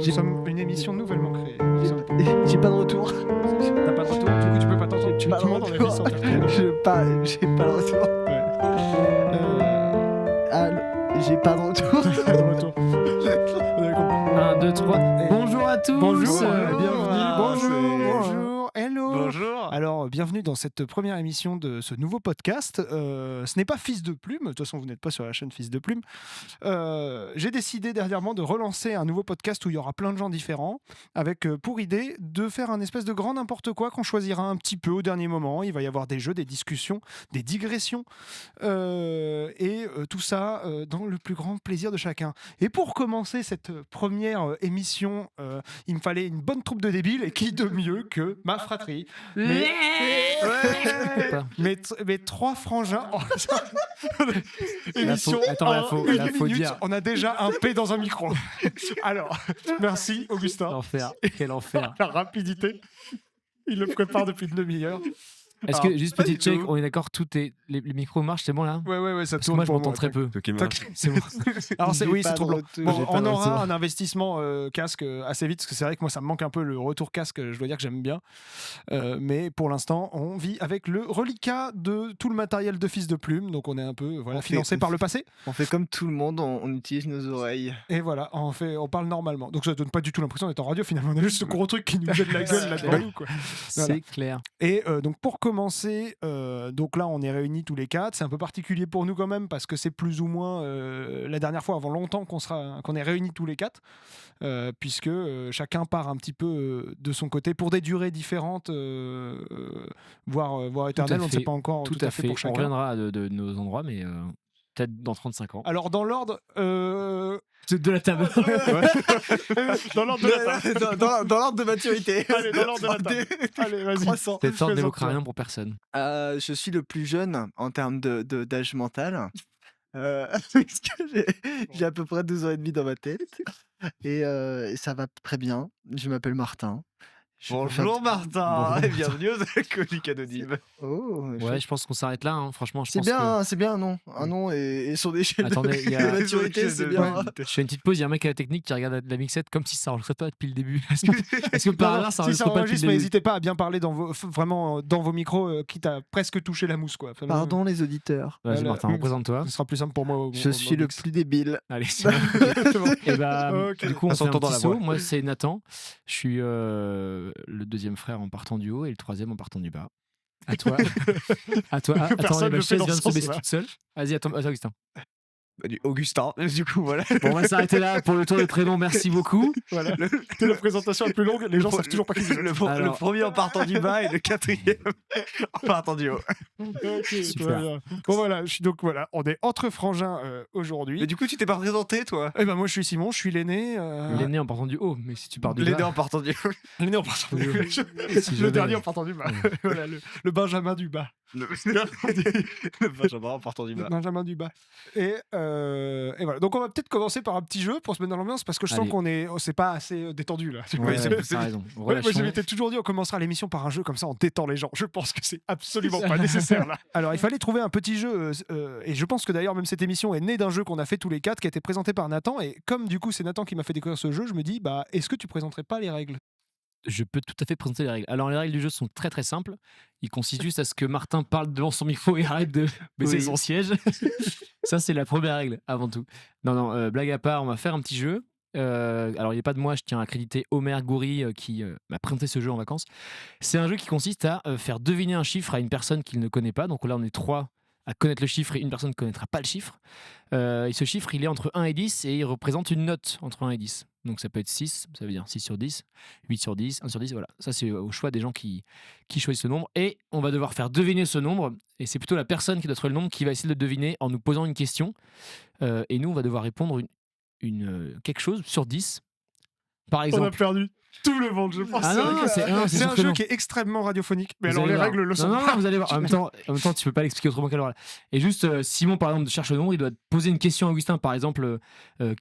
Nous sommes une émission nouvellement créée. J'ai pas de retour. T'as pas de retour, du coup tu peux pas t'entendre. Tu m'entends dans la vie sans faire J'ai pas de retour. J'ai pas de retour. Pas de retour. Vous avez compris. 1, 2, 3. Bonjour à tous. Bonjour, Bienvenue. bonjour, hello. Bonjour. Alors, bienvenue dans cette première émission de ce nouveau podcast. Ce n'est pas Fils de Plume, de toute façon vous n'êtes pas sur la chaîne Fils de Plume. J'ai décidé dernièrement de relancer un nouveau podcast où il y aura plein de gens différents, avec pour idée de faire un espèce de grand n'importe quoi qu'on choisira un petit peu au dernier moment. Il va y avoir des jeux, des discussions, des digressions, et tout ça dans le plus grand plaisir de chacun. Et pour commencer cette première émission, il me fallait une bonne troupe de débiles, et qui de mieux que ma fratrie. Mais trois frangins. Émission la faut minute, dire. on a déjà un P dans un micro. Alors, merci Augustin. L'enfer. Quel enfer. La rapidité. Il le prépare depuis une demi-heure. Est-ce que, juste petite check, on est d'accord, les micros marchent, c'est bon là? Ouais, ça Parce que tourne. moi je pour m'entends très peu. C'est bon. Alors J'ai oui, pas c'est de troublant. retour. Bon, J'ai pas on de aura retour. un investissement casque assez vite, parce que c'est vrai que moi ça me manque un peu le retour casque, je dois dire que j'aime bien. Mais pour l'instant, on vit avec le reliquat de tout le matériel de Fils de Plume, donc on est un peu financé par le passé. On fait comme tout le monde, on utilise nos oreilles. Et voilà, on parle normalement. Donc ça donne pas du tout l'impression d'être en radio finalement, on a juste ce gros truc qui nous jette la gueule là-dedans. Quoi. C'est Voilà. clair. Et donc pour commencer, donc là on est réunis tous les quatre. C'est un peu particulier pour nous quand même parce que c'est plus ou moins la dernière fois avant longtemps qu'on est réunis tous les quatre, puisque chacun part un petit peu de son côté pour des durées différentes, voire éternelles. On ne sait pas encore Tout à fait. pour On chacun. reviendra de nos endroits, mais peut-être dans 35 ans. Alors dans l'ordre, C'est de la table. dans l'ordre de la table. Dans l'ordre de maturité. Allez, dans l'ordre de la table. Allez, vas-y. 300. Cette sorte Présente-toi. n'évoquera rien pour personne. Je suis le plus jeune en termes d'âge mental. Parce que j'ai à peu près 12 ans et demi dans ma tête. Et ça va très bien. Je m'appelle Martin. Bonjour Martin, Bonjour. et bienvenue aux alcooliques anonymes. Oh, Ouais, je pense qu'on s'arrête là. Hein. Franchement, je c'est pense bien, que... hein, c'est bien un nom. Un nom et son échelle Attendez, il y a- de maturité, c'est bien. Je fais une petite pause, il y a un mec à la technique qui regarde la mixette comme si ça enregistrait pas depuis le début. Est-ce que par hasard ça si ça enregistre pas depuis enregistre, le mais début? n'hésitez pas à bien parler vraiment dans vos micros, quitte à presque toucher la mousse, quoi. Enfin, Pardon les auditeurs. Vas-y Voilà. Martin, représente-toi. Ce sera plus simple pour moi. Je suis le plus débile. Allez, c'est bon. C'est bon. Et bah, Ok. du coup, on Ça fait un s'entend dans petit la saut. voix. Moi, c'est Nathan. Je suis le deuxième frère en partant du haut et le troisième en partant du bas. À toi. À toi. Ah, attends, Personne ma le fait chaise dans vient ce de se baisser sens-là. toute seule. Vas-y, attends, Augustin. Du Augustin, du coup voilà. Bon, on va s'arrêter là pour le tour de prénom. Merci beaucoup. Voilà. C'est la présentation la plus longue, les gens savent toujours pas qui c'est. Le Alors- premier en partant du bas et le quatrième en partant du haut. Ok, Super. tout va bien. Bon voilà, donc voilà, on est entre frangins aujourd'hui. Mais du coup tu t'es pas présenté toi. Eh ben moi je suis Simon, je suis l'aîné. L'aîné en partant du haut, mais si tu pars du Les bas. deux en partant du haut. L'aîné en partant du haut. Si Le jamais. dernier en partant du bas. Voilà, le Benjamin du bas. Le Benjamin en partant du bas. Benjamin du bas. Et voilà. Donc on va peut-être commencer par un petit jeu pour se mettre dans l'ambiance parce que je sens Allez. c'est pas assez détendu là. Ouais, c'est- t'as raison. Ouais, moi Relâchons. je m'étais toujours dit on commencera l'émission par un jeu comme ça on détend les gens. Je pense que c'est absolument pas nécessaire là. Alors il fallait trouver un petit jeu et je pense que d'ailleurs même cette émission est née d'un jeu qu'on a fait tous les quatre qui a été présenté par Nathan et comme du coup c'est Nathan qui m'a fait découvrir ce jeu, je me dis bah est-ce que tu présenterais pas les règles? Je peux tout à fait présenter les règles. Alors, les règles du jeu sont très très simples. Il consiste juste à ce que Martin parle devant son micro et arrête de baisser Oui. son siège. Ça, c'est la première règle, avant tout. Non, blague à part, on va faire un petit jeu. Alors, il n'est pas de moi, je tiens à créditer Omer Goury qui m'a présenté ce jeu en vacances. C'est un jeu qui consiste à faire deviner un chiffre à une personne qu'il ne connaît pas. Donc là, on est 3 à connaître le chiffre et une personne ne connaîtra pas le chiffre. Et ce chiffre, il est entre 1 et 10 et il représente une note entre 1 et 10. Donc ça peut être 6, ça veut dire 6 sur 10, 8 sur 10, 1 sur 10, voilà. Ça, c'est au choix des gens qui choisissent ce nombre. Et on va devoir faire deviner ce nombre. Et c'est plutôt la personne qui doit trouver le nombre qui va essayer de le deviner en nous posant une question. Et nous, on va devoir répondre quelque chose sur 10. Par On a exemple. perdu tout le monde je pense. Ah non, c'est C'est sûr un que jeu non. qui est extrêmement radiophonique. Mais Vous alors allez les voir. règles le sont. Non, vous allez voir. En même temps, tu peux pas l'expliquer autrement qu'à l'oral. Et juste, Simon, par exemple, cherche le nombre, il doit poser une question à Augustin, par exemple,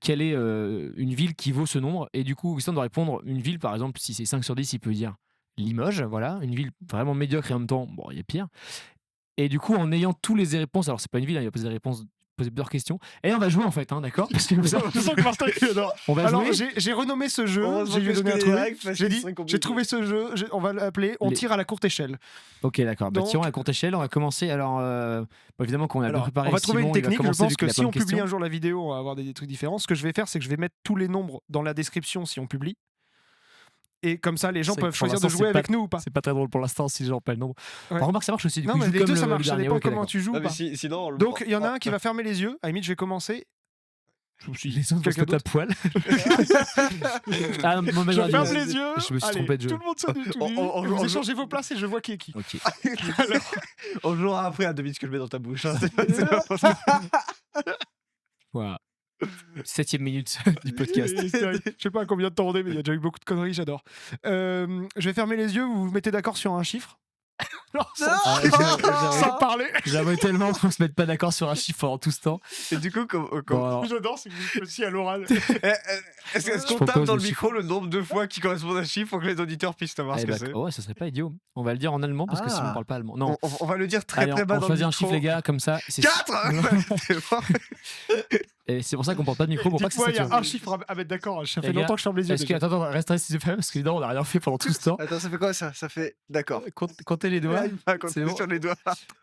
quelle est une ville qui vaut ce nombre? Et du coup, Augustin doit répondre une ville, par exemple, si c'est 5 sur 10, il peut dire Limoges, voilà, une ville vraiment médiocre et en même temps, bon, il y a pire. Et du coup, en ayant tous les réponses, alors c'est pas une ville, hein, il va poser des réponses poser plusieurs questions. Et on va jouer en fait, hein, d'accord? Parce que comme ça, Je sens que Martin il adore. on va Alors, jouer. j'ai renommé ce jeu. Heureusement J'ai lui que je donné un connais les truc. règles, parce J'ai que ce dit, serait j'ai compliqué. trouvé ce jeu. On va l'appeler On Les- tire à la courte échelle. Ok, d'accord. Bah, Donc- tiens, à courte échelle, on va commencer. Alors, bon, évidemment qu'on a bien Alors, préparé. on va trouver Simon, une il va technique. Je commencer, pense vu que qu'il a si plein on de publie questions. un jour la vidéo, on va avoir des trucs différents. Ce que je vais faire, c'est que je vais mettre tous les nombres dans la description si on publie. Et comme ça, les gens C'est peuvent que pour choisir de l'instant, jouer c'est pas- avec nous ou pas. C'est pas très drôle pour l'instant si les gens pas le nombre. Ouais. Par remarque, ça marche aussi. Du Non, coup, mais il joue les comme deux, ça le marche. Ça dernier. dépend Ok, comment d'accord. tu joues ou Non, mais pas. sinon, on le Donc, prend. il y en a un qui va fermer les yeux. À la limite, je vais commencer. Les autres vont se Quelqu'un mettre à poil. Ah, mon Je meilleur ferme ami. les yeux. Je me suis Allez, trompé de jeu. Tout le monde se dit tout nu. On Vous joue- échangez vos places et je vois qui est qui. Ok. On jouera après à devine ce que je mets dans ta bouche. Hein. C'est pas possible. Voilà. 7ème minute du podcast. Je sais pas à combien de temps on est, mais il y a déjà eu beaucoup de conneries, j'adore. Je vais fermer les yeux, vous vous mettez d'accord sur un chiffre. Alors, Ah, sans parler. J'aimerais tellement qu'on se mette pas d'accord sur un chiffre pendant tout ce temps. Et du coup, Bon, alors, J'adore, c'est que vous faites aussi à l'oral. est-ce Je qu'on tape propose dans le le micro le nombre de fois qui correspond à un chiffre pour que les auditeurs puissent savoir ce eh que bah, c'est? ouais, ça serait pas idiot. On va le dire en allemand parce que sinon on parle pas allemand. Non. On va le dire très Allez, très bas on dans le choisit un micro. chiffre, les gars, comme ça. C'est 4. Et c'est pour ça qu'on porte pas de micro pour pas que ça Dites-moi, il y a sature. un chiffre à mettre d'accord. Ça Les fait gars, longtemps que je ferme les yeux. Est-ce que déjà. attends, reste resté s'il te plaît parce que évidemment on a rien fait pendant tout ce temps. Attends, ça fait quoi ça? Ça fait. D'accord. Comptez les doigts. Ah, quand C'est t'es bon. sur les doigts.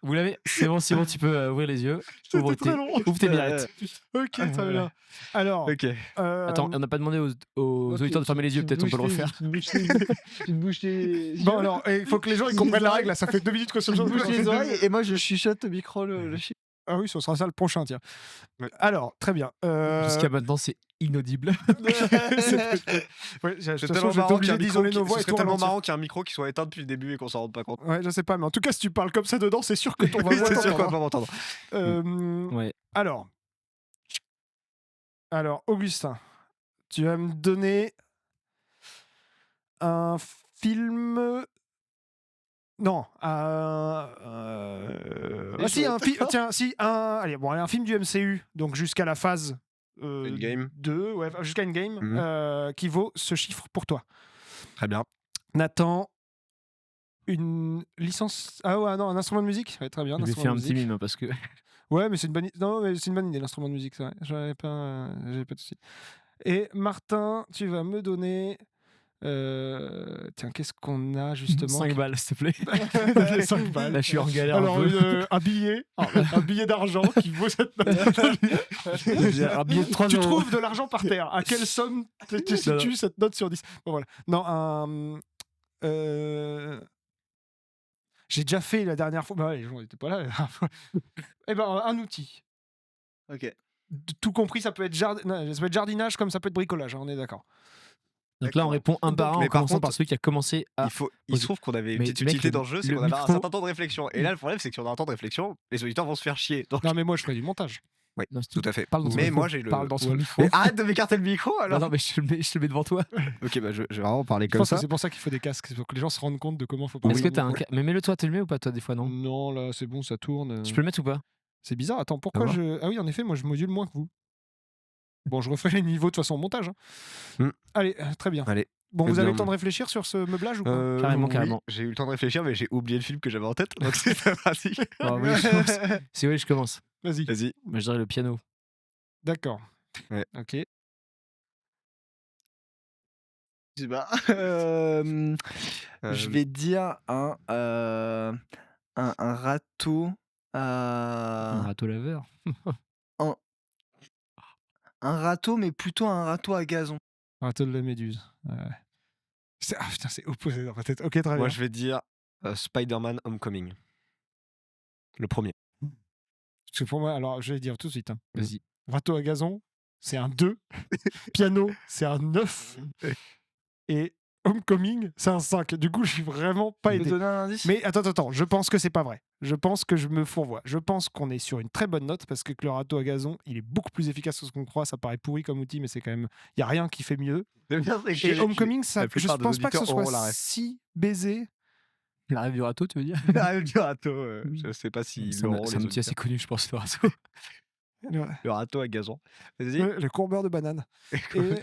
Vous l'avez? C'est bon, Simon, tu peux ouvrir les yeux. C'était Ouvre très long. ouvre tes mirettes. Ok, très bien. Alors, Ok. Attends, on n'a pas demandé aux auditeurs de fermer les yeux, peut-être on peut le refaire. Tu te bouches les. bon, alors, il faut que les gens ils comprennent la règle. Là, ça fait 2 minutes que ce Tu te jeu bouches les oreilles et moi je chuchote au micro le chiffre. Ah oui, ce sera ça le prochain, tiens. Ouais. Alors, très bien. Jusqu'à maintenant, c'est inaudible. Ouais, de toute C'est façon, tellement je vais marrant qu'il y a t'obliger un micro d'isoler qui- nos voix ce et serait tout tellement ralentir. marrant qu'il y a un micro qui soit éteint depuis le début et qu'on s'en rende pas compte. Ouais, je sais pas, mais en tout cas, si tu parles comme ça dedans, c'est sûr que ton voix Oui, va c'est sûr qu'on va t'entendre. pas m'entendre. Ouais. Alors, Augustin, tu vas me donner un film. Non, ah, si, tiens, si, allez, un film du MCU, donc jusqu'à la phase Endgame. 2, ouais, jusqu'à Endgame, qui vaut ce chiffre pour toi. Très bien. Nathan, une licence. Ah ouais, non, un instrument de musique. Ouais, très bien. Je vais instrument faire de un petit musique. mime parce que. Ouais, mais c'est une bonne idée. Non, mais c'est une bonne idée, l'instrument de musique, c'est vrai. J'avais pas de souci. Et Martin, tu vas me donner. Tiens, qu'est-ce qu'on a justement 5 balles, s'il te plaît. Les 5 balles. Là, je suis en galère. Alors, un peu. un billet. Un billet d'argent qui vaut cette note. J'ai un billet de 3 Tu euros. trouves de l'argent par terre. À quelle somme tu situes cette note sur 10? Bon, voilà. Non, j'ai déjà fait la dernière fois. Bah, ouais, les gens n'étaient pas là la dernière fois. Eh ben, un outil. Ok. Tout compris, ça peut être jardinage comme ça peut être bricolage, hein, on est d'accord. Donc là, on répond un par un en Mais par commençant contre, par celui qui a commencé à. Il se trouve qu'on avait une Mais petite mec, utilité le- dans le jeu, c'est le qu'on avait un micro- certain temps de réflexion. Et là, le problème, c'est que si on a un temps de réflexion, les auditeurs vont se faire chier. Donc, Non, mais moi, je ferai du montage. oui, Non, c'est tout à fait. Parle dans son Mais micro. moi, j'ai le. Parle dans son Ouais. micro. Mais arrête de m'écarter le micro Non, alors. non, mais je le mets devant toi. Ok, bah je vais vraiment parler Je comme pense que ça. c'est pour ça qu'il faut des casques, c'est pour que les gens se rendent compte de comment faut parler. Est-ce que dans t'as le un. micro. Mais mets-le toi, tu le mets ou pas toi des fois, non? Non, là, c'est bon, ça tourne. Tu peux le mettre ou pas? C'est bizarre. Attends, pourquoi voir. je. Ah oui, en effet, moi, je module moins que vous. Bon, je referai les niveaux de toute façon au montage. Hein. Allez, très bien. Allez. Bon, Très vous avez bien. le temps de réfléchir sur ce meublage ou pas Carrément, Oui, carrément. J'ai eu le temps de réfléchir, mais j'ai oublié le film que j'avais en tête. Donc c'est pas pratique. Ah oui, je pense. Si oui, je commence. Vas-y. Vas-y. Moi, je dirais le piano. D'accord. Ouais. Ok. Je sais pas. Euh, Je vais dire un râteau. Un râteau laveur. Un râteau, mais plutôt un râteau à gazon. Râteau de la méduse. Ouais. Ah putain, c'est opposé dans ma tête. Ok, très bien. Moi, je vais dire Spider-Man Homecoming. Le premier. Parce que pour moi, alors je vais dire tout de suite. Hein. Vas-y. Râteau à gazon, c'est un 2. Piano, c'est un 9. Et Homecoming, c'est un 5. Du coup, je suis vraiment pas Tu peux aidé. donner un indice? Mais attends, je pense que c'est pas vrai. Je pense que je me fourvoie. Je pense qu'on est sur une très bonne note parce que le râteau à gazon, il est beaucoup plus efficace que ce qu'on croit. Ça paraît pourri comme outil, mais c'est quand même. Il n'y a rien qui fait mieux. Et Homecoming, ça, la je plupart des pense pas que ce auditeurs auront soit la ref. si baisé. La rêve du râteau, tu veux dire? du râteau. Je sais pas si C'est un l'auront, les outil assez auditeurs. connu, je pense, le râteau. Le râteau à gazon. Vas-y. Le courbeur de banane. Et,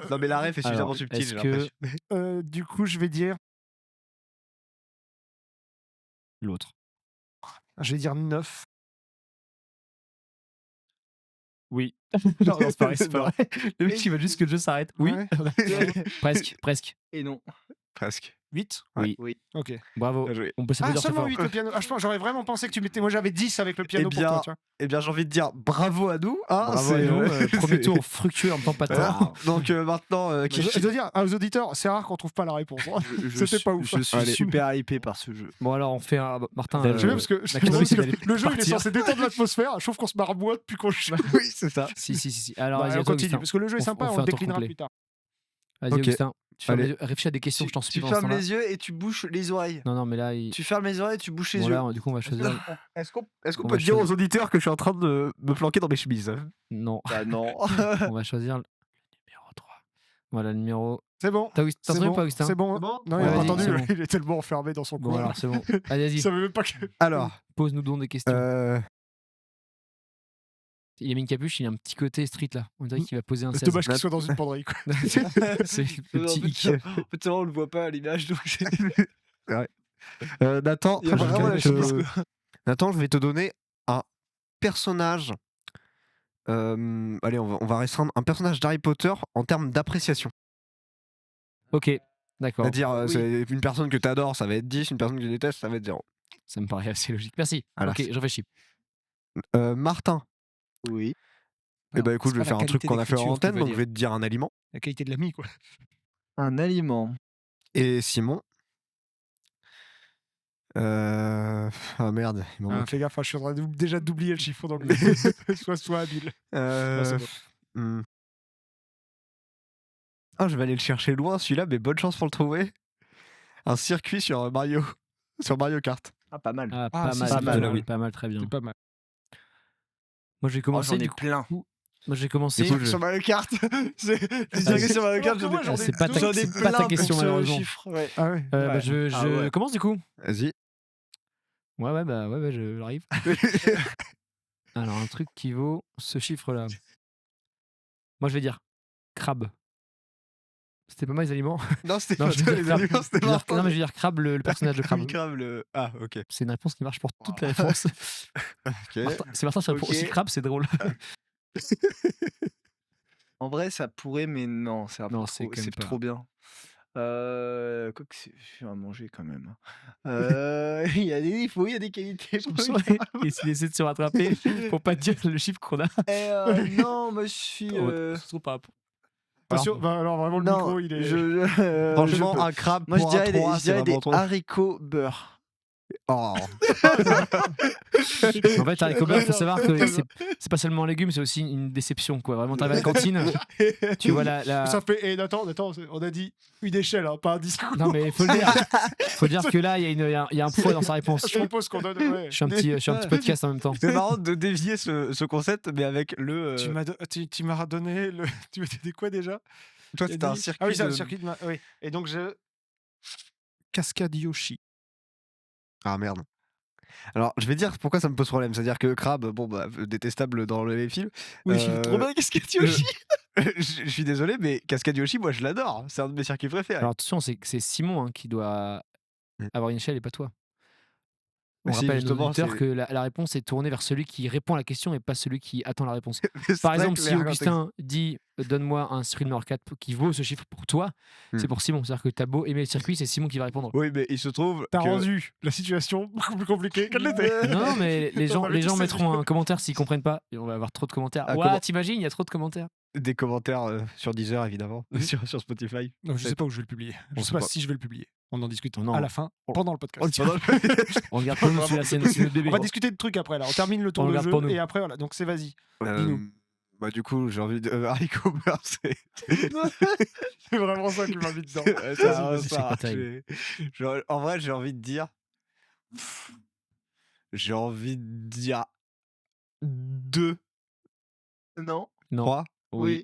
Non, mais la ref est suffisamment Alors, subtile, est-ce j'ai que- l'impression. du coup, je vais dire. L'autre. Je vais dire 9. Oui. Non, c'est pas vrai, c'est pas vrai. Le mec, il veut juste que le jeu s'arrête. Oui. Ouais. Presque. Et non. Presque. 8 Oui. Oui. Ok. Bravo. Bien joué. On peut Ah, s'applaudir très seulement fort. 8 le piano. Ah, j'aurais vraiment pensé que tu mettais. Moi, j'avais 10 avec le piano pour toi, tu vois. Eh bien, j'ai envie de dire bravo à nous. Hein, Bravo à c'est, nous. Premier c'est- tour fructueux en même temps pas Voilà. tard. Donc maintenant, Je dois dire aux auditeurs, c'est rare qu'on trouve pas la réponse. hein. C'était pas ouf. Je suis Allez. super hypé par ce jeu. Bon, alors on fait un. Martin. J'aime bien parce que, la connerie, c'est d'aller le jeu il est partir. censé détendre l'atmosphère. Je trouve qu'on se marre moins depuis qu'on joue. oui, c'est ça. Si. Alors, Bah, vas-y, à on toi, continue Augustin. parce que le jeu est On sympa, fait on un le tour déclinera complet. plus tard. Vas-y, Ok. Augustin. Tu fermes Allez. les yeux. Réfléchis à des questions, je t'en supplie. Tu pendant ce fermes temps-là. les yeux et tu bouches les oreilles. Non, mais là, il... Tu fermes les oreilles et tu bouches les bon, yeux. là, du coup, on va choisir. Est-ce qu'on On peut va dire choisir. aux auditeurs que je suis en train de me planquer dans mes chemises? Non, Bah non. on va choisir le numéro 3. Voilà, le numéro. C'est bon. T'as C'est entendu ou bon. pas, Augustin? C'est bon. C'est bon Non, Ouais, il a pas vas-y, entendu. c'est bon. Il est tellement enfermé dans son Bon, coin. alors, c'est bon. Allez, Il vas-y. savait même pas que. Alors, Pose-nous donc des questions. euh, Il a mis une capuche, il a un petit côté street là. On dirait qu'il va poser un C'est 16. dommage qu'il soit dans une penderie. Quoi. C'est le petit hic. En fait, on le voit pas à l'image, donc Nathan, Il y a vraiment la chance, Nathan, je vais te donner un personnage. Allez, on va restreindre un personnage d'Harry Potter en termes d'appréciation. Ok, d'accord. C'est-à-dire, Oui. c'est une personne que tu adores, ça va être 10, une personne que tu détestes, ça va être 0. Ça me paraît assez logique. Merci. Voilà. Ok, je réfléchis. Martin, Oui. eh ben, écoute, c'est je vais pas faire la un truc qualité qu'on a fait en d'écriture antenne, qu'il veut donc dire. je vais te dire un aliment. La qualité de l'ami, quoi. Un aliment. Et Simon. Ah merde, il m'en Ah, manque. fais gaffe, je suis en train déjà d'oublier le chiffre d'anglais. Sois habile. Euh, c'est bon. Ah, je vais aller le chercher loin celui-là, mais bonne chance pour le trouver. Un circuit sur Mario, sur Mario Kart. Ah, pas mal. Ah, Ah, pas si, mal, c'est pas pas mal, mal, oui. pas mal, très bien. C'est pas mal. Moi, j'ai Oh, commencé. j'en ai du coup, plein. moi, j'ai commencé. Du coup, Sur Mario Kart. C'est Ah, circuit sur Mario Kart. Alors que moi, j'en ai c'est pas deux. ta, J'en ai c'est pas ta plein question, pour ce malheureusement. chiffre. Ouais. Ah ouais. Bah, Ouais. je Ah ouais. commence du coup. Vas-y. Ouais, j'arrive. Alors, un truc qui vaut ce chiffre-là. Moi, je vais dire crabe. C'était pas mal les aliments. Non, c'était Non, pas je vais toi, dire les crabe. aliments, Je c'était vais dire- Martin. non, mais je vais dire crabe, le personnage de crabe. Oui, grave, le... Ah, ok. C'est une réponse qui marche pour toutes les réponses. Ok. C'est Martin qui répond Ok. aussi crabe, c'est drôle. En vrai, ça pourrait, mais non, c'est un peu Non, c'est trop, quand même c'est pas. trop bien. Quoi que c'est, je suis à manger quand même. Il y a des défauts, il y a des qualités. pour le crabe. Il essaie de se rattraper pour pas dire le chiffre qu'on a. Non, moi je suis. C'est trop par rapport. Attention, bah, alors vraiment le Non, micro, il est. Franchement, je peux- un crabe moi je pour dirais un des, 3, je c'est dirais des vraiment trop. haricots beurre. Oh. En fait, haricot beurre, faut savoir que c'est pas seulement un légume, c'est aussi une déception, quoi. Vraiment, t'arrives à la cantine, tu vois la. Ça fait. Eh, attends, on a dit une échelle, hein, pas un discours. Non, mais faut le dire. Faut dire que là, il y a un poids dans sa réponse. Je suppose qu'on donne. Ouais. Je suis un petit podcast en même temps. C'est marrant de dévier ce concept, mais avec le. Tu m'as donné le. Tu m'as dit quoi déjà? Toi, Tu as c'était un dit- circuit. Ah oui, c'est un de- circuit de. Oui. Et donc je. Cascade Yoshi. Ah merde. Alors, je vais dire pourquoi ça me pose problème. C'est-à-dire que crabe, bon, bah, détestable dans les films. Oui, trop bien, qu'est-ce que tu Yoshi Je suis désolé, mais Cascade Yoshi, moi, je l'adore. C'est un de mes circuits préférés. Alors attention, c'est Simon qui doit avoir une échelle et pas toi. On Mais si, rappelle à nos justement, auditeurs c'est- que la réponse est tournée vers celui qui répond à la question et pas celui qui attend la réponse. C'est Par très exemple, si clair quand Augustin dit donne-moi un circuit de Mario Kart qui vaut ce chiffre pour toi, Hmm. c'est pour Simon. C'est-à-dire que t'as beau aimer le circuit, c'est Simon qui va répondre. Oui, mais il se trouve. T'as que- rendu la situation beaucoup plus compliquée qu'elle l'était. Non, mais les gens, Non, mais les tu gens sais, mettront un commentaire s'ils comprennent pas. Et on va avoir trop de commentaires. Ah, Ouah, comment- t'imagines, il y a trop de commentaires. Des commentaires sur Deezer, évidemment. sur Spotify. Non, je sais pas où je vais le publier. Je On sais sait pas pas. si je vais le publier. On en discute Non. à la fin, pendant le podcast. On regarde pour nous, c'est notre bébé. On va discuter de trucs après. Là. On termine le tour On de regarde jeu pour nous. et après voilà. Donc c'est vas-y. Euh, Dis-nous. bah, du coup, j'ai envie de. Haricot beurre, c'est. C'est vraiment ça qui m'a mis dedans. vas-y, c'est pas terrible. En vrai, j'ai envie de dire. J'ai envie de dire. 2, Non. Non. 3. Oui.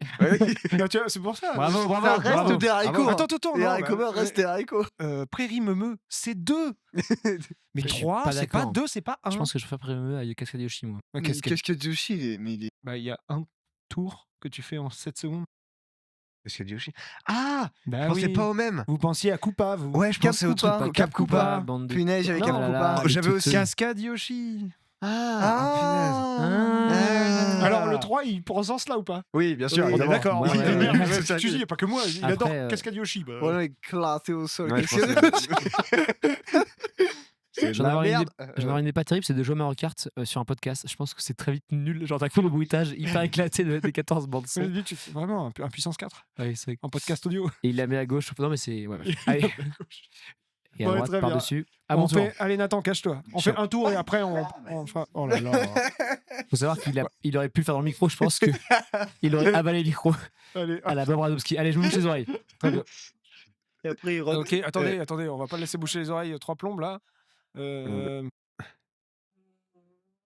Non, tu vois, c'est pour ça. Bravo, Ça bravo, reste bravo. des haricots. Attends, attends, Les non, haricots beurre restent des haricots. Prairie Meumeux, c'est 2. Mais Je suis 3, pas c'est pas d'accord. 2, c'est pas 1. Je pense que je ferais préférer à Cascade Yoshi, moi. Ouais, Mais Qu'est-ce que Yoshi il est. Bah, il y a un tour que tu fais en 7 secondes. Qu'est-ce qu'il dit Yoshi Ah Bah Je pensais pas au même. Vous pensiez à Koopa, vous. Ouais, je Cap pensais au truc. Koopa. Cap Koopa. bande de- Punaise avec Non, Cap là, Koopa. là, les J'avais toutes- aussi- Cascade Yoshi. Ah, Alors, le 3, il prend ce sens-là ou pas? Oui, bien sûr, Oui, On est évidemment. d'accord. Ouais, Oui, ouais, merde, ouais. mais c'est ce que tu dis, il n'y a pas que moi. Il adore Après, Cascade Yoshi. Bah. Voilà, éclaté au sol. Ouais, je Qu'est-ce pense que- C'est de J'en la avais une merde. J'en avais une idée pas terrible, c'est de jouer à Mario Kart sur un podcast. Je pense que c'est très vite nul. Genre, t'as que le bruitage hyper éclaté des 14 bandes Je son. dis, tu fais vraiment un puissance 4 Ouais, c'est vrai. en podcast audio. Et il la met à gauche. Non, mais c'est. Ouais, bref. Allez. Et à Ouais, droite, très bien. par-dessus. À On mon tour. fait... Allez, Nathan, cache-toi. On fait un tour et après, on fera. Oh là là. Faut savoir il aurait pu le faire dans le micro, je pense que il aurait avalé le micro Allez, à la Bob Radowski. Allez, je me bouche les oreilles. Très bien. Et après, il rote. ok, attendez, on va pas le laisser boucher les oreilles 3 plombes là.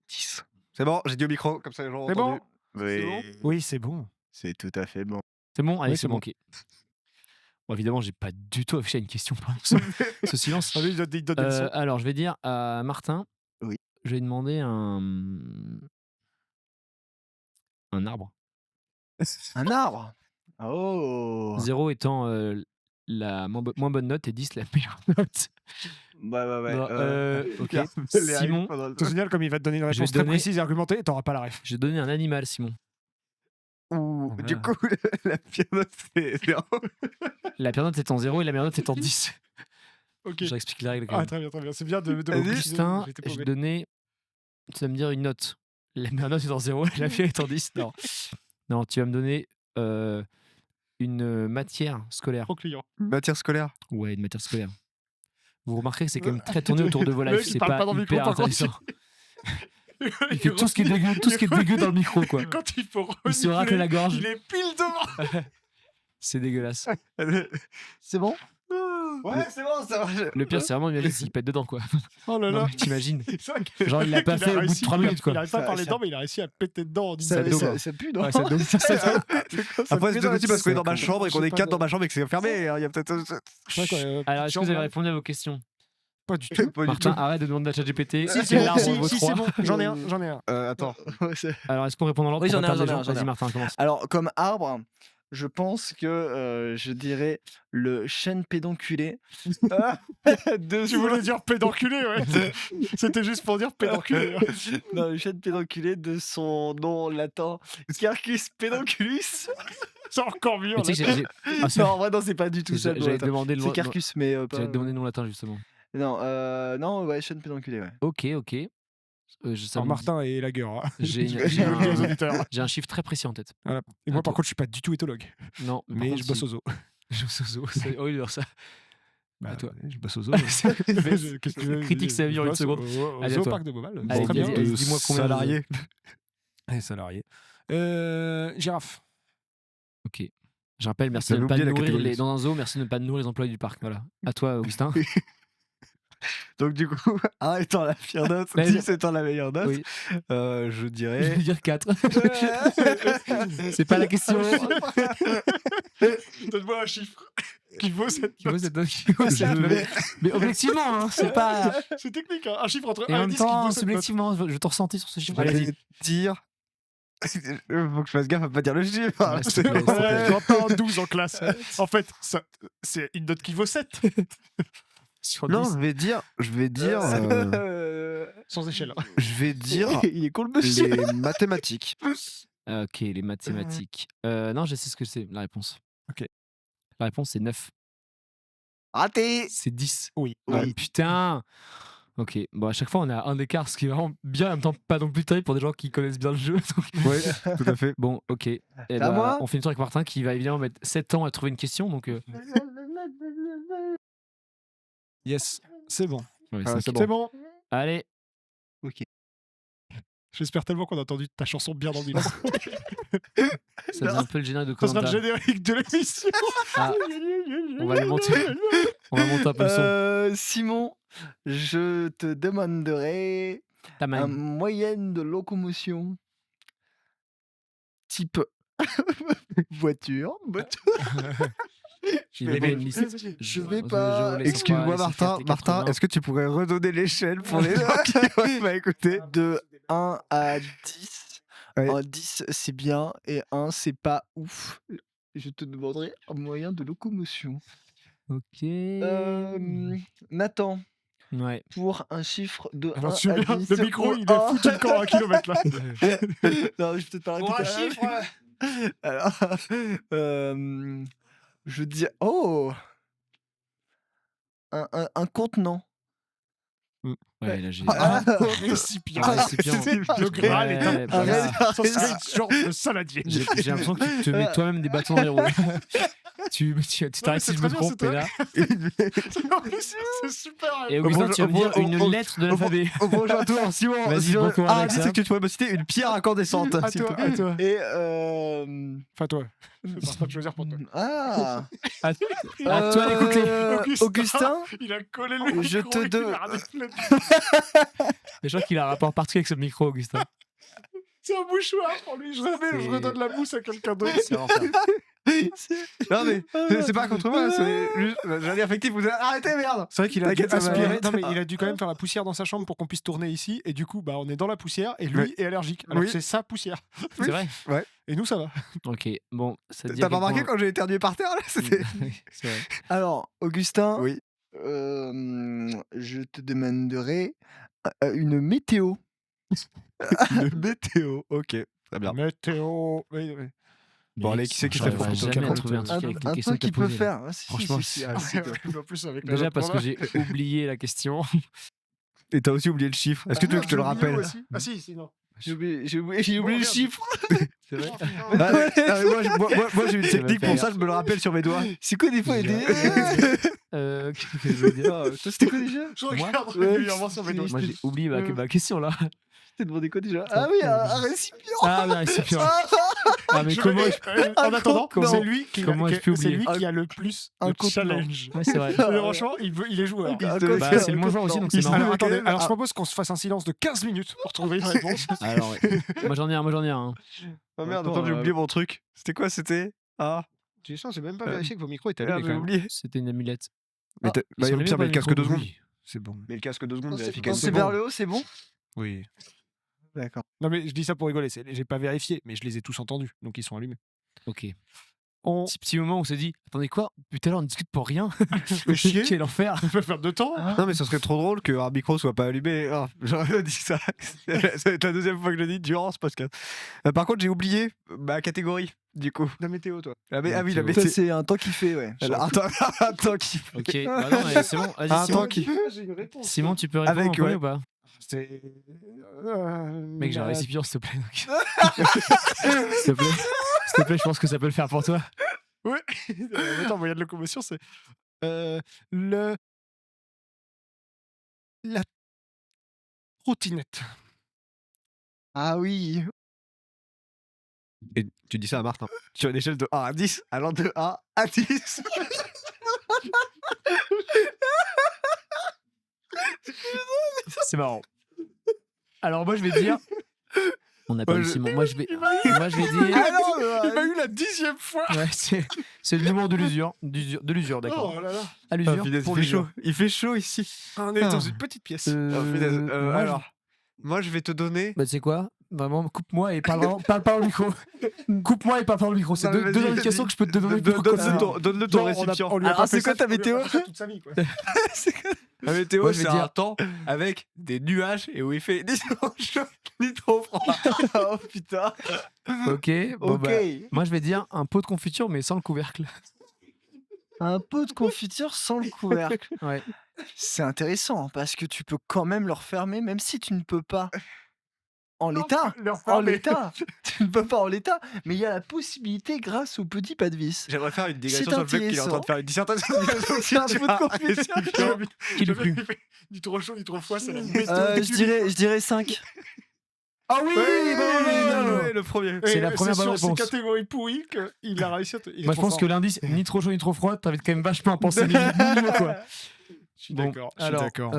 10. C'est bon, j'ai dit au micro, comme ça les gens ont C'est entendu. bon Oui, Oui, c'est bon. c'est tout à fait bon. C'est bon. Allez, Oui, c'est c'est bon. bon. Ok. Bon, évidemment, j'ai pas du tout affiché une question pour ce silence. Ah, lui, il donne des leçons. Alors, je vais dire à Martin. Oui. Je vais demander un arbre. Un arbre. Oh. 0 étant la moins bonne note et 10 la meilleure note. Ouais. Non, ok. Les Simon, règles pendant le- C'est génial comme il va te donner une Je vais réponse te très donner- précise et argumentée et t'auras pas la ref. je vais donner un animal, Simon. Ouh, Voilà. du coup, la pire note, c'est 0. La pire note est en 0 et la meilleure note est en 10. Ok. Je réexplique les règles quand Ah, même. très bien, très bien. C'est bien de Vas-y. préciser, Augustin, j'étais je paumé. donnais. Tu vas me dire une note. La meilleure note est en 0 et la pire est en 10. Non. Non, tu vas me donner une matière scolaire. Trop client. Matière scolaire. Ouais, une matière scolaire. Vous remarquerez que c'est quand même très tourné autour de vos Le lives. mec, il C'est parle pas pas dans le micro, hyper par contre, intéressant. Il fait tout ce qui est dégueu dans le micro, quoi. Et quand il faut Il se racle la gorge. il est pile devant. C'est dégueulasse. C'est bon. Ouais, c'est bon, ça va. Le pire, c'est vraiment imagine s'il pète dedans, quoi. Oh là Non, là. mais t'imagines. C'est vrai que- Genre, il l'a pas qu'il fait au bout de réussi, 3 minutes, quoi. Il arrive pas à Ça- parler ça- dedans, mais il a réussi à péter dedans en disant Ça dose. Ça pue, non Ouais, ça donne- ça- ça- Après, c'est aussi parce qu'on est dans ma ça- chambre et qu'on je sais est pas 4 dans quoi. ma chambre et que c'est fermé. Il y a peut-être. C'est vrai quoi, Alors, est-ce que vous avez genre, répondu à vos questions? Pas du tout. Pas du Martin, tout. arrête de demander à ChatGPT. Si, C'est l'arbre vaut c'est 3. bon. J'en ai un. Attends. Ouais, c'est- Alors, est-ce qu'on répond dans l'ordre? Oui, pour j'en ai pas un, perdre les j'en ai gens un, j'en ai Vas-y, un. Martin, commence. Alors, comme arbre, je pense que je dirais le chêne pédonculé. Tu voulais dire pédonculé, ouais. C'était juste pour dire pédonculé. Non, le chêne pédonculé de son nom latin, Quercus pedonculus. C'est encore mieux. Mais tu sais que Ah, c'est- Non, en vrai, non, c'est pas du tout ça. le nom J'avais latin. demandé le C'est Quercus, mais pas. J'avais demandé le nom latin, justement. Non, ouais, chêne pédonculé, ouais. Ok. Ça Alors, me- Martin et la gueule. J'ai Je le dis aux auditeurs. j'ai un chiffre très précis en tête. Voilà. Et moi, Attends. par contre, je suis pas du tout éthologue. Non, Mais je bosse au zoo. Je bosse au zoo. C'est horrible de dire ça. Bah, À toi. Je bosse au zoo. C'est- Qu'est-ce que tu veux Critique sa vie en Je une bosse seconde. Au Allez, à zoo toi. parc de Beauval. Allez, Très dis- bien. dis- dis-moi combien de- Salarié. Et salarié. Girafe. Ok. Je rappelle, merci T'as de ne pas oublié la nourrir catégorie. dans un zoo, merci de ne pas nourrir les employés du parc. Voilà. À toi, Augustin. Donc, du coup, 1 étant la pire note, Mais 10 étant la meilleure note, Oui. je Je dirais. vais dire 4. C'est pas la question. Donne-moi un chiffre qui vaut cette Tu vois, note. cette note qui vaut cette note. Mais objectivement, hein, c'est pas. C'est technique, hein. Un chiffre entre Et 1 en et même 10 qui vaut temps, cette note. subjectivement, je te ressentis sur ce chiffre. Je Allez, vais dire. Faut que je fasse gaffe à pas dire le chiffre. Ouais, s'il te plaît, s'il te plaît. Ouais, j'entends 12 en classe. En fait, c'est une note qui vaut 7. Sur Non, 10. je vais dire. Sans échelle. Je vais dire Il est con le monsieur. les mathématiques. Ok, les mathématiques. Non, je sais ce que c'est, la réponse. Ok. La réponse, c'est 9. Raté. C'est 10. Oui. Ah, Oui. putain. Ok, bon, à chaque fois, on a un écart, ce qui est vraiment bien, en même temps pas non plus terrible pour des gens qui connaissent bien le jeu. donc- Ouais, tout à fait. Bon, ok. Et à moi on fait une tour avec Martin qui va évidemment mettre 7 ans à trouver une question. Donc, Yes, c'est bon. ouais, Ah, c'est c'est ok. C'est bon. Allez, J'espère tellement qu'on a entendu ta chanson bien dans le micro. ça faisait un peu le générique de Ça sera le Koh-Lanta. générique de l'émission. Ah, on va le monter. On va monter un peu le son. Simon, je te demanderai Ta un main. moyenne de locomotion type voiture. Il avait une liste. Je vais pas- Excuse-moi, Martin, est-ce que tu pourrais redonner l'échelle pour les gens qui n'ont pas écouté De 1 à 10. Ouais. 10, c'est bien, et 1, c'est pas ouf. Je te demanderai un moyen de locomotion. Ok. Nathan, Ouais. pour un chiffre de 1 Alors, à tu veux bien, 10 le micro, au il est foutu de camp à 1 kilomètre là. Non, je vais peut-être pas répéter. Alors, je dis oh! Un contenant. Ouais, là j'ai. Ah, Récipient. Un récipient. Le Graal est un Ouais, bah là, ça serait une sorte de saladier. j'ai l'impression que tu te mets toi-même des bâtons dans les roues. tu t'arrêtes si c'est je me très bien, trompe, c'est mais là. C'est super. Et Augustin, tu vas me dire une lettre de l'alphabet. Au prochain tour, Simon. Vas-y, Simon, bon courage avec dis ça. que tu pourrais me citer une pierre incandescente. À s'il te toi, plaît. à toi. Et Enfin, toi. C'est pas de choisir pour toi. ah! À toi d'écouter. Augustin, Il a collé le je micro te et de- il a raté le- Je crois qu'il a un rapport particulier avec ce micro, Augustin. C'est un mouchoir pour lui. Je redonne la mousse à quelqu'un d'autre. C'est l'enfer. Non, mais c'est pas contre moi, c'est juste. J'allais dire affectif, vous arrêtez, merde! C'est vrai qu'il a T'inquiète, ça va aspiré. aller. Non, mais il a dû quand même faire la poussière dans sa chambre pour qu'on puisse tourner ici. Et du coup, bah, on est dans la poussière et lui Oui. est allergique. Alors Oui. que c'est sa poussière. C'est vrai. Et nous, ça va. Ok, bon, ça te dit. T'as pas remarqué quand j'ai éternué par terre là? C'était. C'est vrai. alors, Augustin, Oui. je te demanderai une météo. Une météo, ok. Très bien. Météo. Oui, oui. Bon, allez, qui c'est qui serait J'arriverai fort jamais à pour trouver un Un, truc avec les un questions truc que qu'il t'as peut posées, là. faire. Si, Franchement, si, Ah, si. ouais, en plus, avec la Déjà note parce que pendant- j'ai oublié la question. Et t'as aussi oublié le chiffre. Est-ce que tu veux que je te le J'ai oublié rappelle? aussi. Ah si, non. J'ai oublié Bon, le merde. chiffre. C'est vrai. Moi, j'ai une Ça va technique faire pour ça, je me le rappelle sur mes doigts. C'est quoi des fois J'ai- des... Qu'est-ce que je veux dire Toi, c'était quoi déjà? Je regarde Ouais, régulièrement sur mes doigts. Moi j'ai oublié ma question là. Je t'ai demandé quoi déjà? Ah oui, un récipient. Ah, mais c'est pire. Ah, mais Je comment vais- En attendant, comment- c'est lui qui comment a, je peux c'est oublier lui qui a le plus Un de contenant. challenge. Ouais, c'est vrai. Mais franchement, il est joueur. Bah, c'est le moins joueur aussi, donc c'est marrant. Alors, attendez, alors je Ah. propose qu'on se fasse un silence de 15 minutes pour trouver une réponse. Alors, ouais. Moi j'en ai un. Oh merde, Attends, attends, j'ai oublié mon truc. C'était quoi? C'était. Ah, Tu sais, j'ai même pas vérifié que vos micros étaient merde, j'ai oublié. C'était une amulette. Mais Ah, bah, Ils sont au allumés pire, ou mets pas, le casque les 2 micros secondes. Oui, c'est bon. Mais le casque 2 secondes, Quand vérification. c'est vers le haut, c'est bon? Oui. D'accord. Non, mais je dis ça pour rigoler. J'ai pas vérifié, mais je les ai tous entendus, donc ils sont allumés. Ok. On Petit moment où on s'est dit, attendez quoi? Depuis tout à l'heure on discute pour rien. fait chier. Quel enfer. peut faire de temps. Non, mais ça serait trop drôle qu'un micro soit pas allumé. Ah, j'aurais dit ça. Ça va être la deuxième fois que je le dis durant ce podcast. Par contre, j'ai oublié ma catégorie, du coup. La météo, toi. Ah, mais, ah oui, la Météo. Ça, météo. c'est un temps qui fait, ouais. Alors, attends, attends, qui. Ok. Bah non, mais c'est bon. Vas-y, Un Simon. temps qui. J'ai une réponse. Simon, tu peux répondre Avec, en premier ouais. ou pas? C'est. Mec, j'ai un récipient, s'il te plaît. donc. S'il te plaît. S'il te plaît, je pense que ça peut le faire pour toi. Ouais. Attends, moyen de locomotion, c'est. Le. La trottinette. Ah oui. Et tu dis ça à Martin. Sur une échelle de 1 à 10, allant de 1 à 10. C'est marrant. Alors moi je vais dire. On n'a pas Moi, eu je- Simon. Moi je vais dire. Ah non, il m'a eu la 10e fois. Ouais, c'est le numéro de l'usure. De l'usure, d'accord. Oh là là. À Ah, l'usure. punaise, pour il fait l'usure. chaud. Il fait chaud ici. On est dans Ah. une petite pièce. Oh, punaise. moi, Alors, moi, je vais te donner. Bah tu sais quoi? Vraiment, coupe-moi et parle pas dans le micro. Coupe-moi et parle pas dans le micro. C'est Non, mais deux vas-y, indications vas-y. que je peux te donner. Donne-le ton récipient. On lui a Alors, pas fait c'est quoi ça, ta on lui a météo pas fait ça toute sa vie, quoi. La météo, Moi, je vais c'est dire- un temps avec des nuages et où il fait ni trop chaud ni trop froid. Oh putain. Ok. Bon, Ok. bah, moi je vais dire un pot de confiture mais sans le couvercle. Un pot de confiture sans le couvercle. Ouais. C'est intéressant parce que tu peux quand même le refermer, même si tu ne peux pas en l'état. En l'état. Tu ne peux pas en l'état. Mais il y a la possibilité grâce au petit pas de vis. J'aimerais faire une digression C'est sur le fait qu'il est en train de faire une dissertation. C'est un peu de confiture. Qui le plus? Ni trop chaud, ni trop froid, c'est la Je dirais 5. Ah oui. Le premier. C'est la première bonne sur ces réponse. catégories pourries qu'il a réussi à te. il est Moi je trop pense fort. que l'indice ni trop chaud ni trop froid, t'invites quand même vachement à penser minimum quoi. Je suis Bon, d'accord. Je suis alors, d'accord.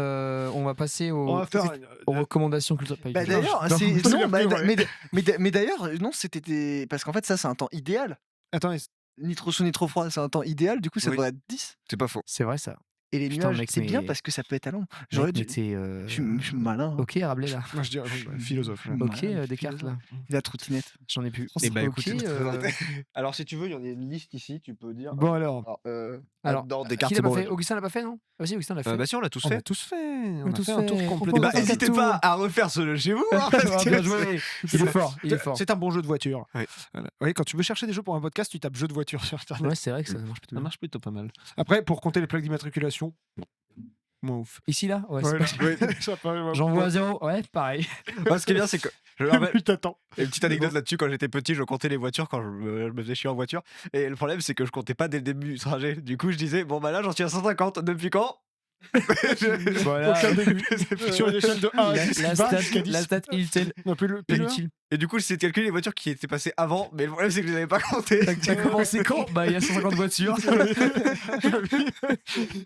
on va passer On va faire aux recommandations culturelles. Bah, d'ailleurs, Non, c'est- c'est non, la bah, plus, ouais. mais d'ailleurs, non, c'était parce qu'en fait, ça, c'est un temps idéal. Attends, Ni trop chaud, ni trop froid, c'est un temps idéal. Du coup, ça Oui. devrait être 10. C'est pas faux. c'est vrai ça. Et les Putain, nuages, mec, c'est bien mais- parce que ça peut être à l'ombre. J'aurais dû. Je Je suis malin. hein. Ok, Rabelais là. Moi, je dirais philosophe. là. Ok, Malin, Descartes là. La trottinette. J'en ai plus. Eh bah, Ok, écoute, c'est très intéressant. Alors, si tu veux, il y en a une liste ici, tu peux dire. Bon, alors. Alors, dans qui Descartes, l'a c'est pas bon. fait Augustin l'a pas fait, non? Ah si, Augustin l'a fait. Bah, si, on l'a tous On a fait. tous fait. On a tous fait un tour fait. complet. On de peut Bah, refaire Descartes. n'hésitez pas à refaire ce jeu chez vous. hein, parce que- Bien joué. Il est fort, il est fort. C'est un bon jeu de voiture. Ouais. Voilà. Oui, quand tu veux chercher des jeux pour un podcast, tu tapes jeu de voiture sur Internet. Ouais, c'est vrai que ça marche plutôt Ça bien. marche plutôt pas mal. Après, pour compter les plaques d'immatriculation, moins ouf. Ici là? Ouais, c'est Ouais, pas- là, ça paraît vraiment- J'en vois à 0. Ouais, pareil. Moi, ce qui est bien, c'est que. Je me rappelle- Oui, t'attends. Une petite anecdote là-dessus, quand j'étais petit, je comptais les voitures quand je me faisais chier en voiture. Et le problème, c'est que je comptais pas dès le début du trajet. Du coup, je disais, bon, bah là, j'en suis à 150. Depuis quand Voilà. Aucun début. Sur une échelle de 1 à 10, La va stat, jusqu'à 10. la stat inutile. Non, plus le Inutile. Et du coup, j'essayais de calculer les voitures qui étaient passées avant. Mais le problème, c'est que je les avais pas comptées. T'as commencé quand? Bah, il y a 150 voitures.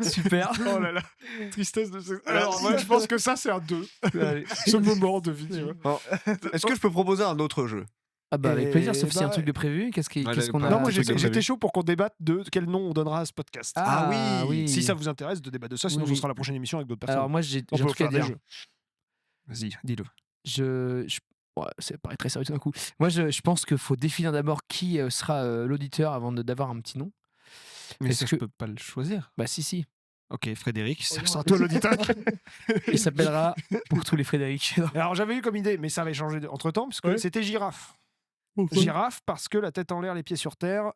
Super. Oh là là, tristesse de ce... Alors, moi, je pense que ça, c'est un 2. Ce moment de vie, tu vois. Bon. Est-ce que je peux proposer un autre jeu? Ah bah avec plaisir, sauf Et s'il y a un bah, truc de prévu. Qu'est-ce Ouais, qu'on a? Non, moi, truc de j'étais prévu. chaud pour qu'on débatte de quel nom on donnera à ce podcast. Ah oui. Si ça vous intéresse de débattre de ça, sinon Oui, ce oui. sera la prochaine émission avec d'autres personnes. Alors moi j'ai on un peut truc à faire des dire. jeux. Vas-y, dis-le. Ouais, ça paraît très sérieux tout d'un coup. Moi je pense qu'il faut définir d'abord qui sera l'auditeur avant d'avoir un petit nom. Mais Est-ce ça, que- je peux pas le choisir. Bah si. Ok, Frédéric, ça non. sera toi l'auditeur. Il s'appellera pour tous les Frédéric. Alors j'avais eu comme idée, mais ça avait changé entre temps, parce que Ouais. c'était girafe. Girafe parce que la tête en l'air, les pieds sur terre.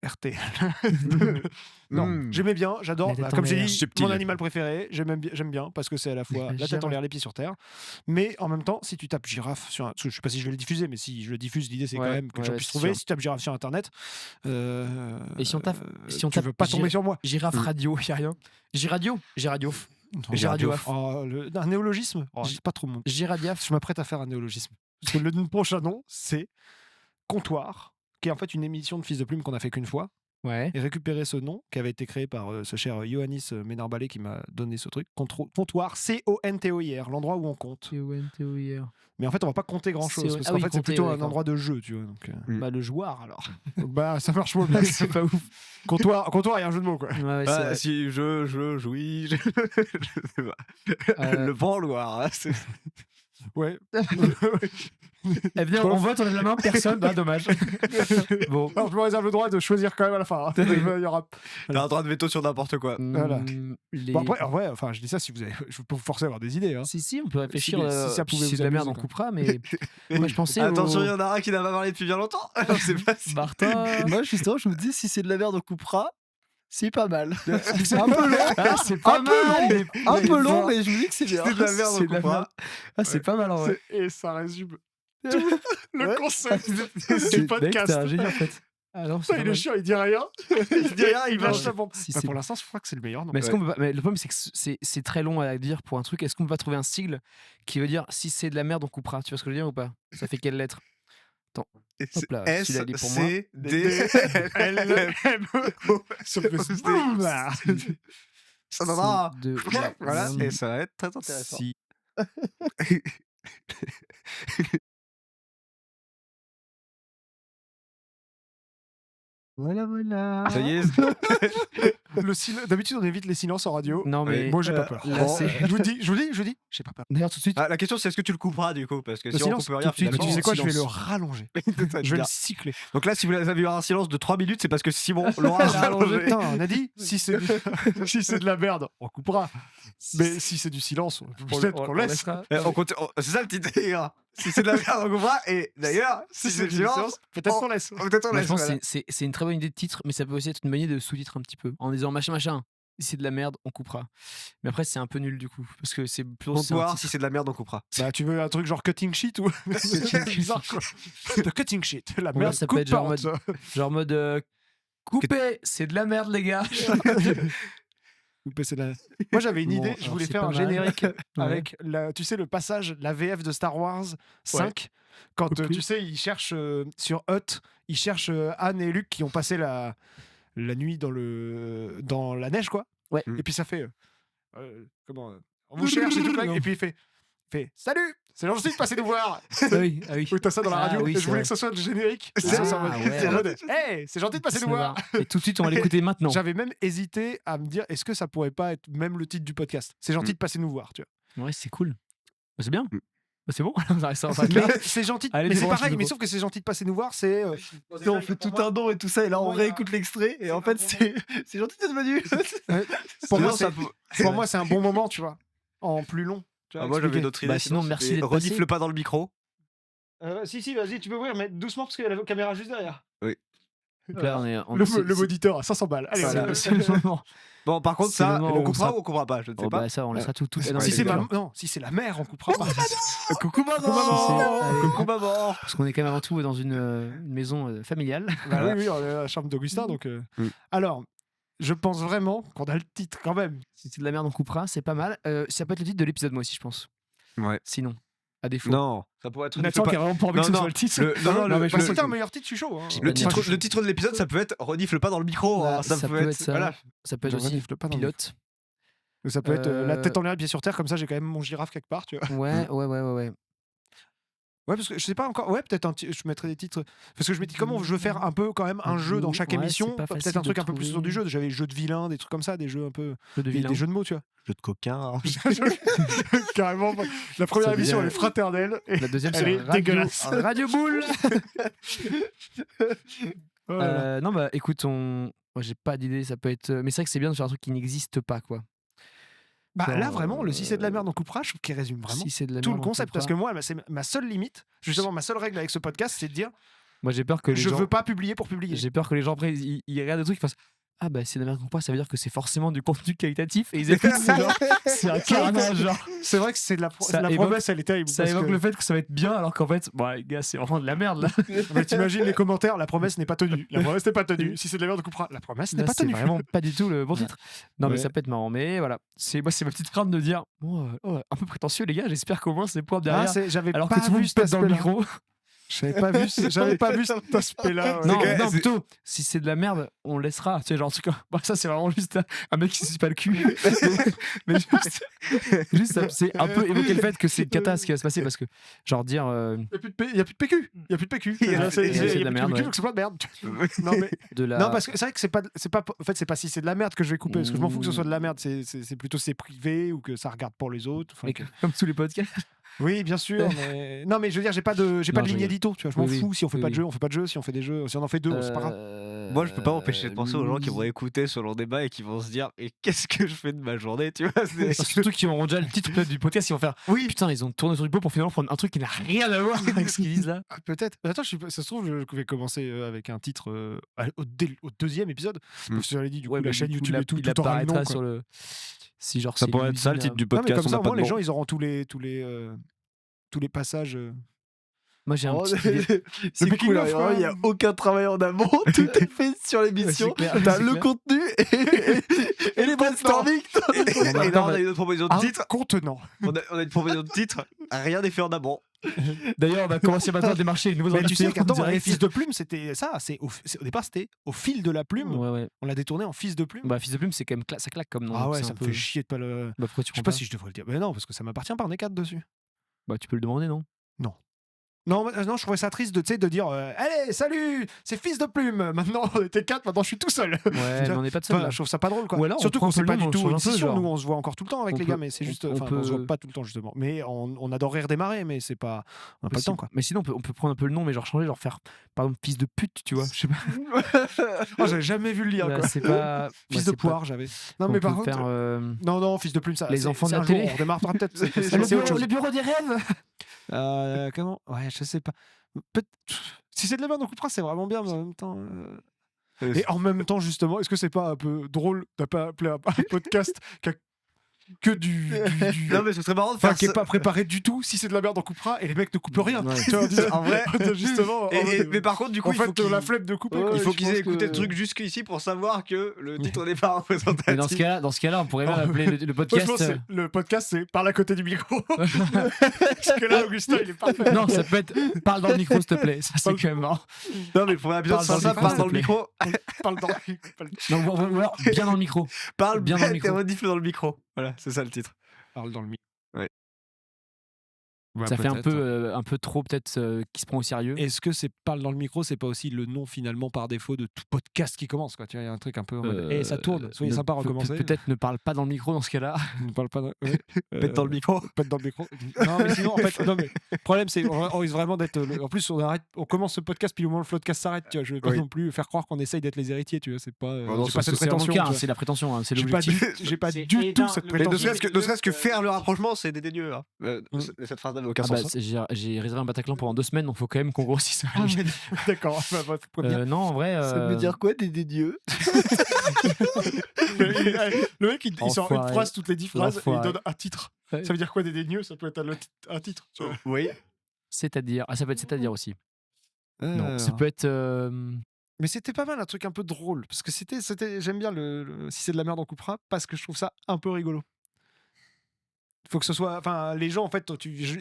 RT. Non, Hmm. j'aimais bien, j'adore. La tête Bah, en comme j'ai l'air. dit, Subtil. mon animal préféré, j'aime bien parce que c'est à la fois La la tête en girafe. l'air, les pieds sur terre. Mais en même temps, si tu tapes girafe sur un... Je sais pas si je vais le diffuser, mais si je le diffuse, l'idée c'est Ouais, quand même que ouais, j'en puisse c'est trouver. sûr. Si tu tapes girafe sur internet. Et si on tape- si on tu tape veux pas tomber gir- sur moi. Girafe radio, y a rien. Giradio. Giradiaf. Oh, un néologisme oh, Gi- c'est pas trop mon. Giradiaf. Je m'apprête à faire un néologisme. Parce que le prochain nom, c'est Comptoir, qui est en fait une émission de Fils de Plume qu'on a fait qu'une fois. Ouais. Et récupérer ce nom qui avait été créé par ce cher Ioannis Ménarbalé qui m'a donné ce truc. Comptoir, C-O-N-T-O-I-R, l'endroit où on compte. Mais en fait, on va pas compter grand chose C-O-N, parce ah qu'en oui, fait, c'est compter, plutôt un d'accord. endroit de jeu, tu vois. Donc, Bah le joueur alors. donc, bah, ça marche moins bien. C'est pas ouf. Comptoir, il y a un jeu de mots, quoi. Ouais, ouais, c'est Ah, vrai. si je jouis, je sais pas. Le branloir. Hein, Ouais. Eh bien, on vote, on lève la main, personne. Ah, dommage. Bon. Alors, je me réserve le droit de choisir quand même à la fin. hein. Il y aura... T'as un droit de veto sur n'importe quoi. Voilà. Les- Bon, après, en vrai, enfin, je dis ça si vous avez. Je peux vous forcer à avoir des idées. Hein. Si, on peut réfléchir. Si ça puis pouvait si c'est vous de la merde, amuser, on quoi. coupera, mais moi je pensais. Attention, au- il y en a un qui n'a pas parlé depuis bien longtemps. Alors, c'est pas si- Martin. Moi, justement, je me dis, si c'est de la merde, on coupera. C'est pas mal. C'est un peu long. Ah, c'est pas Un mal. peu long, il est- un il est peu long, fort. mais je me dis que c'est bien. C'est de la merde, C'est on de la comprend. merde. Ah, c'est pas mal en vrai. Et ça résume tout le Ouais. concept du Mec, podcast. t'es un génie en fait. Ah non, c'est Putain, pas il est mal. chiant, il dit rien. Il dit rien, il Ouais. lâche la bombe. Si, Bah, c'est- pour l'instant, je crois que c'est le meilleur. Non Mais, est-ce qu'on peut pas- mais le problème, c'est que c'est très long à dire pour un truc. Est-ce qu'on peut pas trouver un sigle qui veut dire si c'est de la merde, on coupera? Tu vois ce que je veux dire ou pas? Ça fait quelle lettre? Hop là, S, celui-là, il est pour moi. C, D, L, M, O. Ça fait Ça donnera. De- Voilà, Si. et ça va être très intéressant. Si. Voilà. Ça y est. D'habitude, on évite les silences en radio. Non, mais Moi, j'ai pas peur. là, Bon, c'est- je vous dis, j'ai pas peur. D'ailleurs, tout de suite. Ah, la question, c'est est-ce que tu le couperas du coup? Parce que Le si on silence, coupe rien, tout de suite, Mais tu finalement, sais quoi, je vais le silence. rallonger. ça va être Je vais bien. le cycler. Donc là, si vous avez eu un silence de 3 minutes, c'est parce que Simon l'aura rallongé. Putain, on a dit, si c'est si c'est de la merde, on coupera. Mais si c'est du silence, peut-être qu'on laisse. laissera. C'est ça le petit délire. Si c'est de la merde, on coupera. Et d'ailleurs, si c'est du silence, peut-être on- qu'on laisse. peut-être on Moi, laisse. je pense que voilà. c'est une très bonne idée de titre, mais ça peut aussi être une bonne idée de sous-titre un petit peu. En disant machin machin. Si c'est de la merde, on coupera. Mais après, c'est un peu nul du coup. Parce que c'est plutôt. c'est un Comptoir, titre. si c'est de la merde, on coupera. Bah, tu veux un truc genre cutting sheet ou C'est bizarre, quoi. De cutting sheet, la Ouais, merde. ça peut être genre coupante. Genre mode. Couper, c'est de la merde, les gars. Couper, c'est de la- Moi, j'avais une Bon, idée. Je alors, voulais c'est faire pas un mal. générique Ouais. avec, tu sais, le passage, la VF de Star Wars 5. Quand, Ok. tu sais, ils cherchent sur Hut, ils cherchent Anne et Luke qui ont passé la nuit dans la neige, quoi. Ouais. Et puis ça fait. Comment On vous cherche et tout. Et puis il fait. fait salut, c'est gentil de passer nous voir. Ah oui, ah oui. Ou t'as ça dans la Ah radio. oui, et je c'est voulais vrai. que ce soit le générique. C'est ça, vrai. c'est en Ouais. mode, hey, c'est gentil de passer nous voir. Et tout de suite, on va l'écouter maintenant. J'avais même hésité à me dire, est-ce que ça pourrait pas être même le titre du podcast? C'est gentil de passer nous voir, tu vois. Ouais, c'est cool. Bah, c'est bien. Mm. Bah, c'est bon. Ça va être là. Mais c'est gentil. Allez, mais c'est c'est bon, pareil. je Mais te sauf que c'est gentil de passer nous voir. C'est On fait tout un don et tout ça, et là on Moi, il y a- réécoute l'extrait, et en fait c'est gentil d'être venu. pour moi, ça c'est pour moi c'est un bon moment, tu vois, en plus long. Tu vois, moi j'avais expliquer. d'autres idées. Bah, sinon, merci c'était d'être renifle passé. pas dans le micro. Si, vas-y, tu peux ouvrir, mais doucement parce qu'il y a la caméra juste derrière. Donc là, Le moniteur à 500 balles. Allez, Voilà, vas-y. c'est le moment. Bon, par contre, C'est ça, le moment on où on coupera sera- ou on coupera pas? Je ne sais Oh, pas. bah, ça, on laissera tout. Non, Si mais c'est bien ma... sûr. non, si c'est la mère, on coupera pas. Coucou Coucou, maman. allez. Coucou maman. Parce qu'on est quand même avant tout dans une maison familiale. Bah oui, on est à la chambre d'Augustin, donc. Alors, je pense vraiment qu'on a le titre quand même. Si c'est de la merde, on coupera. C'est pas mal. Ça peut être le titre de l'épisode, moi aussi, je pense. Ouais. Sinon, à défaut. Non, ça pourrait être. Nathan qui a vraiment pas envie que ce Non, soit le titre. non, Non, mais je Bah, pense si que- t'as un meilleur titre, je suis chaud. Hein. J'ai Le pas dit- titre de l'épisode, ça peut être renifle pas dans le micro. Bah, hein, ça peut être ça. Voilà. Ça peut être Je aussi renifle pas dans le pilote. Ça peut être la Euh, tête en l'air, pied sur terre, comme ça j'ai quand même mon girafe quelque part, tu vois. Ouais. Ouais, parce que je sais pas encore. Ouais, peut-être je mettrais des titres. Parce que je me dis, comment je veux faire un peu quand même un jeu dans chaque Ouais, émission. c'est pas Peut-être facile un truc de un peu plus trouver. sur du jeu. J'avais jeux de vilains, des trucs comme ça, des jeux un peu. Jeu de vilain. Des jeux de mots, tu vois. Jeu de coquin. Carrément. La première Ça émission, devient- elle est fraternelle. Et La deuxième, elle c'est est Radio, dégueulasse. Radio Boule. Voilà. Non, bah écoute, moi, j'ai pas d'idée. Ça peut être. Mais c'est vrai que c'est bien de faire un truc qui n'existe pas, quoi. Bah, genre, là, vraiment, le si c'est de la merde, on coupera. Je trouve qu'il résume vraiment Si c'est de la tout merde, le on concept. Parce que coupera. moi, c'est ma seule limite, justement, ma seule règle avec ce podcast, c'est de dire Moi, j'ai peur que les je gens. veux pas publier pour publier. J'ai peur que les gens après ils regardent des trucs, ils fassent ah bah c'est de la merde qu'on passe, ça veut dire que c'est forcément du contenu qualitatif et ils écoutent, c'est genre c'est un carnage, genre C'est vrai que c'est de la, Ça la évoque- promesse, elle est terrible. ça parce évoque que- le fait que ça va être bien alors qu'en fait bon les gars c'est vraiment de la merde là. Mais t'imagines les commentaires, la promesse n'est pas tenue. La promesse n'est pas tenue. Si c'est de la merde, on coupera. La promesse n'est Là, pas c'est tenue. vraiment pas du tout le bon titre. Non mais Ouais. ça peut être marrant, mais voilà, c'est ma petite crainte de dire bon, un peu prétentieux les gars, j'espère qu'au moins c'est propre Ah, derrière. j'avais Alors pas que tout le vu monde cet pète dans le aspect-là. micro. J'avais pas vu cet aspect-là. ouais. Non, que- non, c'est- plutôt, si c'est de la merde, on le laissera. Tu sais, genre, en tout cas, bah, ça, c'est vraiment juste un mec qui se suce pas le cul. mais juste ça, c'est un peu évoquer le fait que c'est une cata ce qui va se passer parce que, genre, dire. Il n'y a plus de PQ. Il y a plus de PQ. Il y a- C'est c'est de la plus de merde, PQ, ouais. donc c'est pas de merde. Non, mais, De la... non, parce que c'est vrai que c'est pas. En fait, c'est pas si c'est de la merde que je vais couper. Parce que je m'en fous que ce soit de la merde. C'est plutôt si c'est privé ou que ça regarde pour les autres. Enfin, Mais comme tous les podcasts. Oui, bien sûr. Mais... Non, mais je veux dire, j'ai pas de Non, ligne rigole. édito. Tu vois, je m'en Oui, fous. Si on fait oui, pas de oui. jeu, on fait pas de jeu. Si on fait des jeux, si on en fait deux, c'est pas grave. Moi, je peux pas m'empêcher de penser aux gens qui vont écouter ce long débat et qui vont se dire et qu'est-ce que je fais de ma journée, tu vois Surtout qui auront déjà le titre peut-être du podcast, ils vont faire Oui, putain, ils ont tourné sur du pot pour finalement prendre un truc qui n'a rien à voir avec ce qu'ils disent là. peut-être. Mais attends, ça se trouve, je vais commencer avec un titre au deuxième épisode. Parce que j'avais dit, du coup, Ouais, la mais chaîne du coup, YouTube et tout, il tout aura le nom. apparaîtra quoi. sur le. Si, genre, Ça c'est pourrait être ça le l'usine titre du Non, mais podcast. comme on ça, n'a au pas moins, de les nom. gens, ils auront tous les passages. Moi, j'ai un Oh, petit. c'est making cool, of, hein, quoi. il n'y a aucun travail en amont, tout est fait sur l'émission. c'est clair, T'as c'est le clair. contenu et les brainstorming. Et là, on a une autre proposition de Un titre. contenant. On a une proposition de titre. Rien n'est fait en amont. D'ailleurs, on va commencer maintenant à démarcher les nouveaux Mais tu sais auditeurs qu'attends, en direct. les fils de plume, c'était ça. Au départ, c'était au fil de la plume. Ouais. On l'a détourné en fils de plume. Bah, fils de plume, c'est quand même ça claque comme nom. Ah donc ouais, c'est ça un me peu- fait chier de pas le. Bah, pourquoi tu Je sais prends pas si je devrais le dire. Mais non, parce que ça m'appartient pas, on est 4 dessus. Bah, tu peux le demander, non? Non, je trouvais ça triste de dire allez, salut, c'est fils de plume. Maintenant, on était 4, maintenant je suis tout seul. Ouais, mais on n'est pas de seul. Enfin, là. je trouve ça pas drôle quoi. Ou alors, on Surtout prend qu'on un peu sait le pas nom, du on tout change une un peu, scission. genre. Nous on se voit encore tout le temps avec On les peut- gars, mais c'est juste. on Enfin, on se peut- voit pas tout le temps justement. Mais on adorerait redémarrer, mais c'est pas. On a pas le temps quoi. Mais sinon, on peut prendre un peu le nom, mais genre changer, genre faire, par exemple, fils de pute, tu vois. Je sais pas. Oh, j'avais jamais vu le lien Là, quoi. c'est pas. Fils ouais, de c'est poire, j'avais. Non, pas- mais on par peut contre. faire, Non, fils de plume, ça. les c'est- enfants de c'est la un jour, télé. On redémarrera peut-être. le, C'est autre chose. bureau des rêves. Comment Ouais, je sais pas. Si c'est de la merde, on coupera, c'est vraiment bien, mais en même temps. Et en même temps, justement, est-ce que c'est pas un peu drôle de pas appeler un podcast qui a que du. Non, mais ce serait marrant de Enfin, faire qui est ça. pas préparé du tout. Si c'est de la merde, on coupera et les mecs ne coupent rien. Ouais. Tu vois, en disant- En vrai. justement. Mais par contre, du coup, en il faut fait, qu'ils la flemme de couper. Ouais, quoi. il faut je qu'ils aient pense écouté le que- truc jusqu'ici pour savoir que le titre n'est pas Mais représentatif. dans ce cas-là, on pourrait même Oh. appeler le Moi, je podcast. pense que le podcast, c'est par à côté du micro. Parce que là, Augustin, il est parfait. Non, ça peut être. Parle dans le micro, s'il te plaît. Ça, c'est quand même marrant. Non, mais le premier épisode, Parle c'est dans ça, le parle dans le micro, micro. Parle dans. Non, ou alors, bien dans le micro. Parle Bien dans le et micro. redifle dans le micro. Voilà, c'est ça le titre. Parle dans le micro. Bah, Ça fait peut-être. un peu trop peut-être qui se prend au sérieux. Est-ce que c'est parle dans le micro, c'est pas aussi le nom finalement par défaut de tout podcast qui commence quoi. Tu vois, il y a un truc un peu en mode ça tourne, soyez sympa, recommencez. Peut-être ne parle pas dans le micro dans ce cas-là. Ne parle pas ouais. Pète dans le micro. Pète dans le micro. Non mais sinon en fait non mais le problème c'est on risque vraiment d'être en plus on commence ce podcast puis au moment où le podcast s'arrête, tu vois, je vais pas Oui. non plus faire croire qu'on essaye d'être les héritiers, tu vois, c'est pas non, j'ai c'est pas cette C'est vraiment prétention. le cas, tu vois. c'est la prétention, hein, c'est J'ai pas l'objectif. j'ai pas C'est du tout énorme. cette Mais Mais prétention. ne serait-ce que faire le rapprochement, c'est dédaigneux. Hein. Cette phrase n'avait aucun Ah bah, sens. j'ai réservé un Bataclan pendant 2 semaines, donc faut quand même qu'on grossisse. Ah, mais d'accord, faut bien. Non, en vrai. Ça veut dire quoi, des dieux? Le mec, il sort une Enfoiré. phrase toutes les 10 phrases et il L'enfoiré. donne un titre. Ouais. Ça veut dire quoi des dénieux? Ça peut être un titre. tu vois. Oui. C'est-à-dire. Ah, ça peut être c'est-à-dire aussi. Non, ça peut être. Mais c'était pas mal, un truc un peu drôle. Parce que j'aime bien si c'est de la merde, on coupera, parce que je trouve ça un peu rigolo. Faut que ce soit. Enfin, les gens, en fait,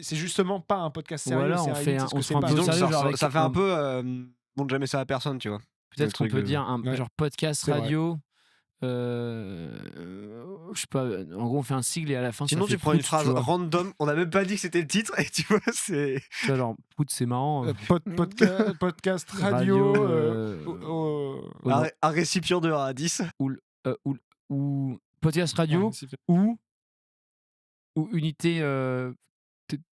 c'est justement pas un podcast Ou sérieux. alors, c'est on à la fait limite, un- c'est ce on que se c'est prend pas. plus au Disons que sérieux, genre ça, avec ça fait un- un peu. Montre jamais ça à personne, tu vois. Peut-être qu'on truc peut de- dire un Ouais. genre podcast C'est vrai. radio. Je sais pas. En gros, on fait un sigle et à la fin. Sinon, ça fait tu prends une prout, phrase tu vois. random, on n'a même pas dit que c'était le titre, et tu vois, c'est. Tu vois, genre prout, c'est marrant. Podcast radio. Radio, oh, non. Un récipient de 1 à 10. Ou podcast radio ouais, c'est- ou unité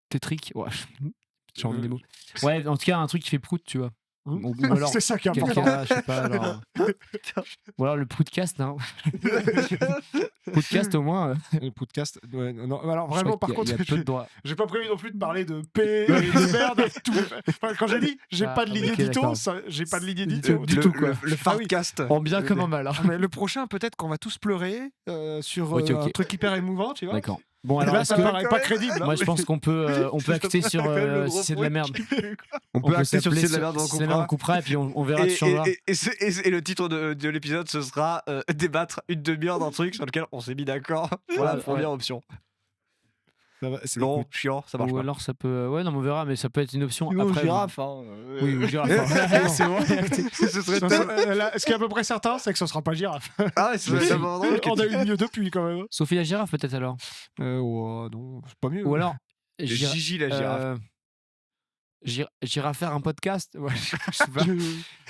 tétrique. Ouais, genre des mots. Ouais, en tout cas, un truc qui fait prout, tu vois. Ou alors c'est ça qui est important. quelqu'un, je sais pas, genre. Ou alors le podcast, hein. Podcast au moins. Le podcast. Ouais, non, alors vraiment, par contre, il y a peu de droits. j'ai pas prévu non plus de parler de paix et de merde et tout. Enfin, quand j'ai dit, j'ai Ah, pas de ligne ok, édito, d'accord. j'ai pas de ligne Du édito. tout, quoi. Le Farcast. En bien comme en mal. hein. Mais le prochain, peut-être qu'on va tous pleurer sur Ok, un ok. truc hyper émouvant, tu vois. D'accord. Bon, Et alors, là, est-ce ça que. paraît pas crédible. hein. Moi, je pense qu'on peut acter sur si c'est de la merde. On peut axer sur s'appeler si c'est de la merde, si c'est de la merde, on on coupera et puis on verra, tu changeras. Et le titre de l'épisode, ce sera débattre une demi-heure d'un truc sur lequel on s'est mis d'accord pour la Ouais, première option. Ça va, c'est Long, chiant, ça marche Ou pas. alors ça peut. Ouais, non, mais on verra, mais ça peut être une option Ou après. girafe, hein. Oui, ou girafe. C'est bon. Ce serait Ce qui est à peu près certain, c'est que ce sera pas girafe. Ah ouais, c'est vraiment drôle. On a eu mieux depuis quand même. Sophie la girafe, peut-être alors. Ouais, non, c'est pas mieux. Ou alors. Gigi la girafe. J'irai faire un podcast. Ouais, je sais pas.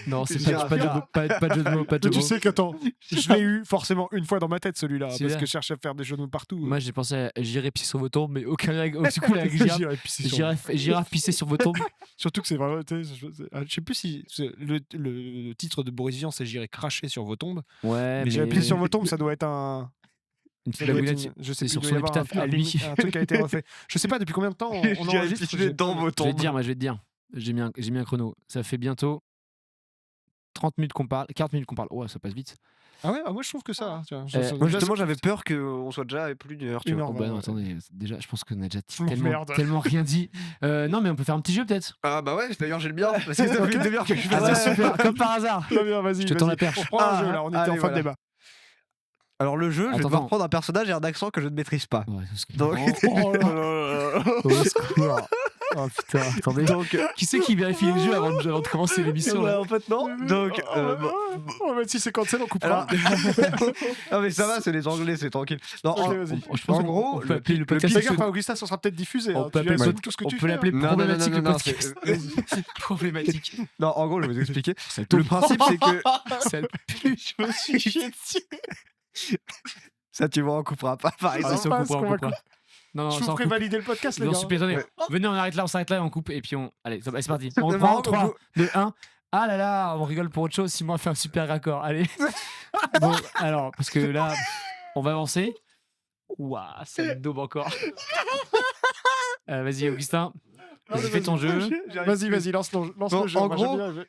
Non, c'est Girafe. pas de jeu de mots. Pas de jeu de Tu mots. sais qu'attends, je l'ai eu forcément une fois dans ma tête celui-là, parce Celui-là. que je cherchais à faire des jeux de mots partout. Moi, j'ai pensé à j'irai pisser sur vos tombes, mais aucun règle. Du coup, la girafe. J'irais pisser sur- Girafe pisser sur vos tombes. Surtout que c'est vraiment. Je sais plus si le titre de Boris Vian c'est J'irai cracher sur vos tombes. Ouais, Mais J'irai pisser sur vos tombes, ça doit être un. Une ça petite doit être blagounette. je sais c'est plus, sur il doit son y avoir épitaphe à lui. un truc qui a été refait. Je sais pas depuis combien de temps on J'irai enregistre. pisser dans vos Je vais tombes. te dire, moi, je vais te dire. J'ai mis un chrono. Ça fait bientôt 30 minutes qu'on parle. 40 minutes qu'on parle. Ouais, ça passe vite. Ah ouais, moi je trouve que ça. hein, tiens, Moi, justement, j'avais peur qu'on soit déjà à plus d'une heure. Tu Une vois. heure. Oh, bah ouais, non, ouais. attendez. Déjà, je pense qu'on a déjà Oh, merde. tellement rien dit. Non, mais on peut faire un petit jeu peut-être. Ah bah ouais, d'ailleurs j'ai le bien. Parce que ça fait une demi-heure que je fais Ah, ça. c'est super, comme par hasard. Très bien, vas-y. Je te tends la perche. On prend un Ah, jeu là, on était allez, en fin de voilà. débat. Alors le jeu, je vais Attends, devoir attends. prendre un personnage et un accent que je ne maîtrise pas. Ouais, parce que- Donc, Oh là là. Au secours. Oh putain, attendez. Qui c'est qui vérifie le jeu avant de commencer l'émission là en fait non. Donc Oh, même si c'est cancel, on coupera. alors, ah mais ça va, c'est les Anglais, c'est tranquille. Non, Ok, vas-y. Je pense en qu'on- gros, on peut appeler le podcast. Fais gaffe, Augustin, ça sera peut-être diffusé. On hein, peut tu appeler assumes tout ce que on tu peut fais. l'appeler Non, non, problématique non, le non, podcast. Problématique. non, en gros, je vais vous expliquer. Ça Le principe, c'est que Ça pue. Je me suis chié dessus. ça, tu vois, on coupera pas. Par Ah, exemple, si, on parce coupera, qu'on on va coupera. Non, non, Je ça, vous on ferai coupe. valider le podcast, les Non, gars. super, attendez. Ouais. Venez, on arrête là, on s'arrête là, on coupe et puis on. Allez, c'est parti. On C'est reprend marrant, 3, vous- 2, 1. Ah là là, on rigole pour autre chose. Simon a fait un super raccord. Allez. Bon, alors, parce que là, on va avancer. Ouah, ça me daube encore. Vas-y, Augustin. Vas-y, fais ton jeu. Vas-y, lance Bon, le jeu. en Moi, gros- j'aime bien,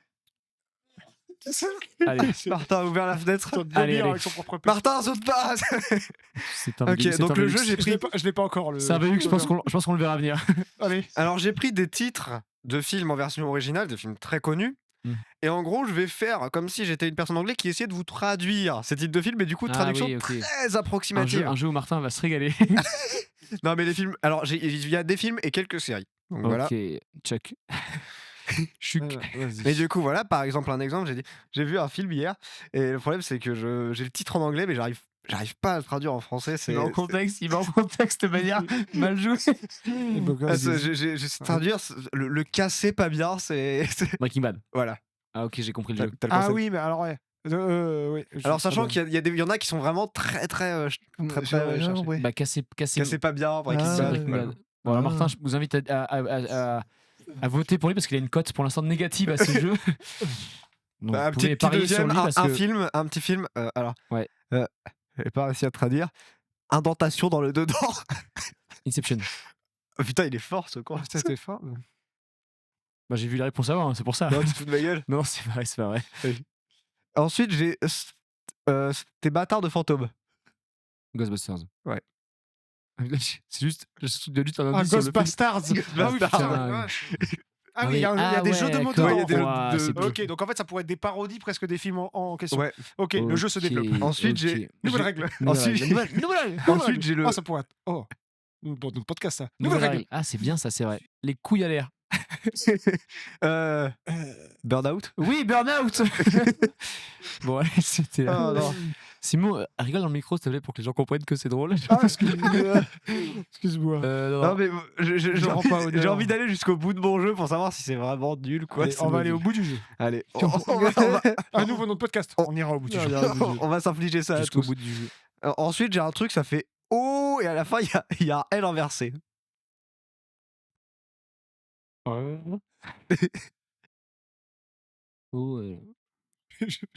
Allez, Martin a ouvert la fenêtre. Ton Allez, délire allez. avec son propre pays. Martin, saute pas. c'est un Ok, Velux, c'est donc un le Velux. jeu, j'ai pris. Je l'ai pas encore. C'est un Velux, je pense qu'on le verra venir. Allez. Alors j'ai pris des titres de films en version originale, de films très connus. Mm. Et en gros, je vais faire comme si j'étais une personne anglais qui essayait de vous traduire ces titres de films, mais du coup, Ah traduction oui, ok. très approximative. Un jeu où Martin va se régaler. Non, mais les films. Alors, il y a des films et quelques séries. Donc voilà. Ok, Chuck. Chuck. Mais du coup, voilà, par exemple, un exemple, j'ai vu un film hier, et le problème, c'est que j'ai le titre en anglais, mais J'arrive pas à le traduire en français. C'est. Il met en contexte de manière mal jouée. J'essaie de traduire le casser pas bien, c'est. Breaking Bad. Voilà. Ah ok, j'ai compris le T'as jeu. le Ah concept. oui, mais alors ouais. Oui, Alors sachant qu'il y en a qui sont vraiment très très cherchés. ouais. Bah casser Casser pas bien, Breaking Ah, Bad, Breaking voilà. Bad. Bon alors Martin, je vous invite à voter pour lui parce qu'il a une cote pour l'instant négative à ce jeu. Donc, Bah, un vous pouvez petit parier sur deuxième, lui parce un que petit film. Alors, Ouais. j'ai pas réussi à traduire. Indentation dans le dedans. Inception. Oh, putain, il est fort ce con. C'était fort. Bah, j'ai vu la réponse avant, hein, c'est pour ça. Non, tu te fous de ma gueule. Non, c'est pas vrai. Ensuite, j'ai tes bâtards de fantômes. Ghostbusters. Ouais. C'est juste, je donne juste un Ah, indice sur le film. Ghostbusters. Ah oui, Ghostbusters. putain, la vache. Ah oui, il y a des jeux de mots d'accord. dedans. Ouais, il y a des en jeux fait. de- Ouah, c'est Ok, donc en fait, ça pourrait être des parodies presque des films en question. Ouais. Ok, le jeu se développe. Ensuite, j'ai- Nouvelle j'ai- règle. Ensuite, Nouvelle règle. Ensuite, j'ai le. Oh, ça pourrait être. Oh, pour notre podcast, ça. Nouvelle Nouvelle règle. règle. Ah, c'est bien ça, c'est vrai. Les couilles à l'air. Burnout. Oui, Burnout. Bon, allez, c'était. Ah, non. Simon, rigole dans le micro, s'il te plaît, pour que les gens comprennent que c'est drôle. Ah, excuse-moi. Non, Non, mais Je rends pas honneur. j'ai envie d'aller jusqu'au bout de mon jeu pour savoir si c'est vraiment nul. Quoi. Allez, C'est on va mauvais. aller au bout du jeu. Allez, À nouveau notre podcast. On ira au bout du jeu. on va s'infliger ça à jusqu'au tous. bout du jeu. Ensuite, j'ai un truc, ça fait O et à la fin, il y a un L inversé. Oh,